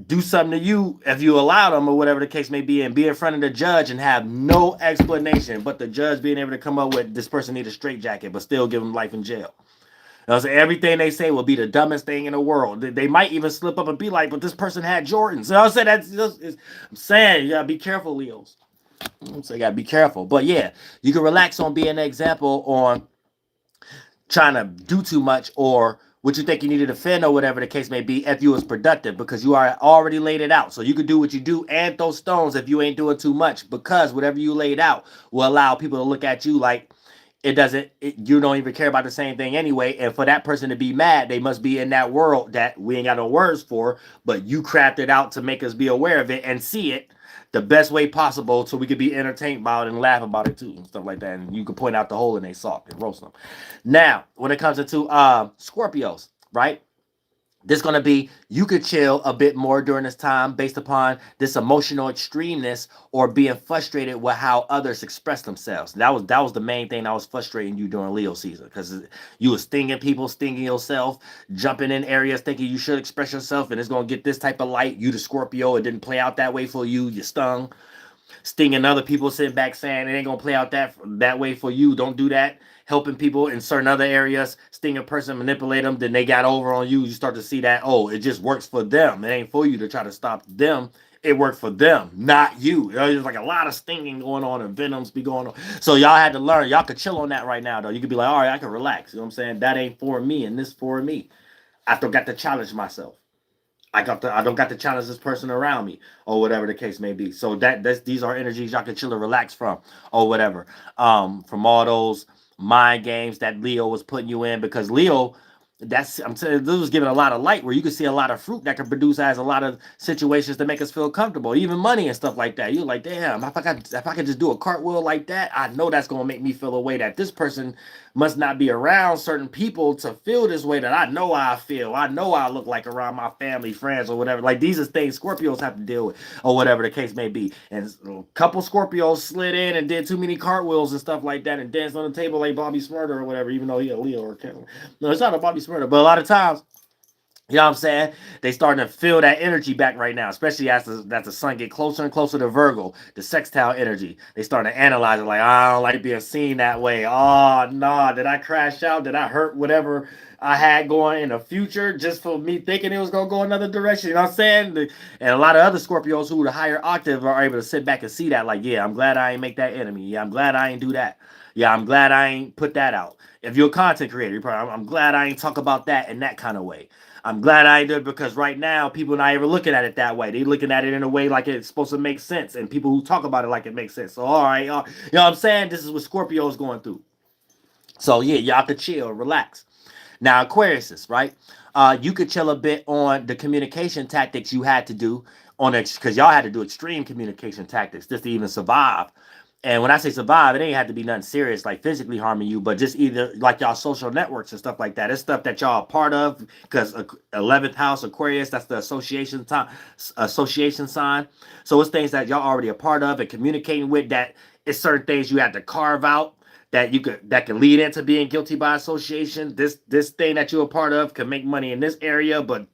do something to you, if you allow them or whatever the case may be, and be in front of the judge and have no explanation, but the judge being able to come up with this person need a straitjacket, but still give them life in jail. Everything they say will be the dumbest thing in the world. They might even slip up and be like, but this person had Jordans. So I'm saying, I'm saying, you gotta be careful, Leos. So you gotta be careful. But yeah, you can relax on being an example on trying to do too much, or what you think you need to defend, or whatever the case may be, if you was productive, because you are already laid it out. So you could do what you do and throw stones if you ain't doing too much, because whatever you laid out will allow people to look at you like you don't even care about the same thing anyway. And for that person to be mad, they must be in that world that we ain't got no words for, but you crafted out to make us be aware of it and see it the best way possible, so we could be entertained by it and laugh about it too, and stuff like that. And you can point out the hole in their sock and roast them. Now, when it comes into Scorpios, right? This is going to be, you could chill a bit more during this time based upon this emotional extremeness, or being frustrated with how others express themselves. That was the main thing that was frustrating you during Leo season, because you was stinging people, stinging yourself, jumping in areas thinking you should express yourself and it's going to get this type of light. You the Scorpio, it didn't play out that way for you. You stung. Stinging other people, sitting back saying it ain't going to play out that way for you. Don't do that. Helping people in certain other areas, sting a person, manipulate them, then they got over on you. You start to see that, oh, it just works for them. It ain't for you to try to stop them. it worked for them, not you. There's like a lot of stinging going on and venoms be going on. So y'all had to learn. Y'all could chill on that right now, though. You could be like, all right, I can relax. You know what I'm saying? That ain't for me, and this for me. I still got to challenge myself. I don't got to challenge this person around me, or whatever the case may be. So these are energies y'all can chill and relax from, or whatever. From all those mind games that Leo was putting you in, because Leo, I'm saying, this was giving a lot of light where you can see a lot of fruit that can produce as a lot of situations to make us feel comfortable, even money and stuff like that. You're like, damn, if I could just do a cartwheel like that, I know that's gonna make me feel a way that this person must not be around certain people to feel this way that I know I feel. I know I look like around my family, friends, or whatever. Like, these are things Scorpios have to deal with, or whatever the case may be. And a couple Scorpios slid in and did too many cartwheels and stuff like that and danced on the table like Bobby Smurder or whatever, even though he a Leo or Kevin. No, it's not a Bobby Smurder, but a lot of times, you know what I'm saying? They starting to feel that energy back right now, especially as the sun get closer and closer to Virgo, the sextile energy. They starting to analyze it like, I don't like being seen that way. Oh, no, did I crash out? Did I hurt whatever I had going in the future just for me thinking it was going to go another direction? You know what I'm saying? And a lot of other Scorpios who the higher octave are able to sit back and see that like, yeah, I'm glad I ain't make that enemy. Yeah, I'm glad I ain't do that. Yeah, I'm glad I ain't put that out. If you're a content creator, you're probably, I'm glad I ain't talk about that in that kind of way. I'm glad I did, because right now people not even looking at it that way. They looking at it in a way like it's supposed to make sense, and people who talk about it like it makes sense. So all right, you know what I'm saying? This is what Scorpio is going through. So yeah, y'all could chill, relax. Now Aquariuses, right? You could chill a bit on the communication tactics you had to do on it, because y'all had to do extreme communication tactics just to even survive. And when I say survive, it ain't have to be nothing serious like physically harming you, but just either like y'all social networks and stuff like that. It's stuff that y'all are part of, because 11th house Aquarius, that's the association sign. So it's things that y'all already a part of and communicating with, that it's certain things you have to carve out that can lead into being guilty by association. This thing that you're a part of can make money in this area, but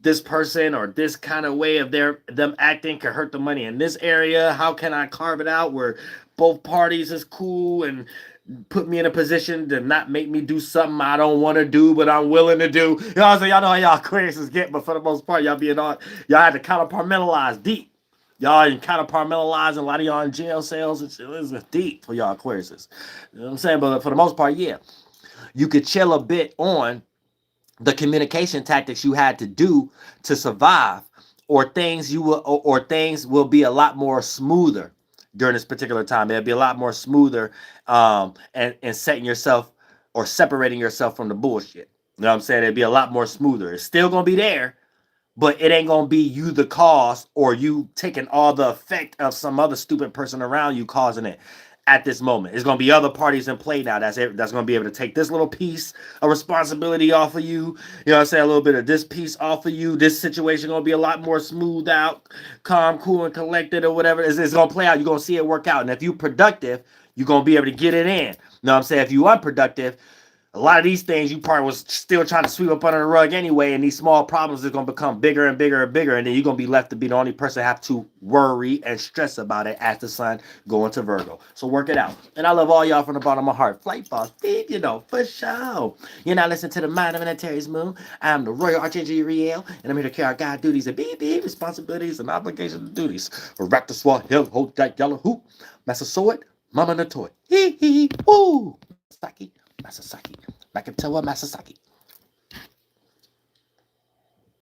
this person or this kind of way of them acting can hurt the money in this area. How can I carve it out where both parties is cool and put me in a position to not make me do something I don't want to do, but I'm willing to do? You know what I'm saying? Y'all know how y'all Aquariuses get, but for the most part, y'all had to kind of compartmentalize deep. Y'all kind of compartmentalizing, a lot of y'all in jail cells. It's deep for y'all Aquariuses. You know what I'm saying? But for the most part, yeah. You could chill a bit on the communication tactics you had to do to survive, or things will be a lot more smoother during this particular time. It'll be a lot more smoother, and setting yourself or separating yourself from the bullshit. You know what I'm saying? It'll be a lot more smoother. It's still gonna be there, but it ain't gonna be you the cause, or you taking all the effect of some other stupid person around you causing it at this moment. It's gonna be other parties in play now that's gonna be able to take this little piece of responsibility off of you. You know what I'm saying? A little bit of this piece off of you. This situation gonna be a lot more smoothed out, calm, cool, and collected, or whatever. It's gonna play out. You're gonna see it work out. And if you're productive, you're gonna be able to get it in. You know what I'm saying? If you unproductive, a lot of these things you probably was still trying to sweep up under the rug anyway, and these small problems are going to become bigger and bigger and bigger, and then you're going to be left to be the only person have to worry and stress about it as the sun going to Virgo. So work it out. And I love all y'all from the bottom of my heart. Flight boss, beep, you know, for sure. You're not listening to the Mind of an Antares Moon. I'm the Royal Archangel Uriel, and I'm here to carry out God duties and beep, responsibilities and obligations and duties. ERACTASSWA, HAԵL'HO, YAHLAHUÈ, Massasoit, Mama Natoy. Hee hee, woo. Masasaki, Masasaki, Makatawa, Masasaki.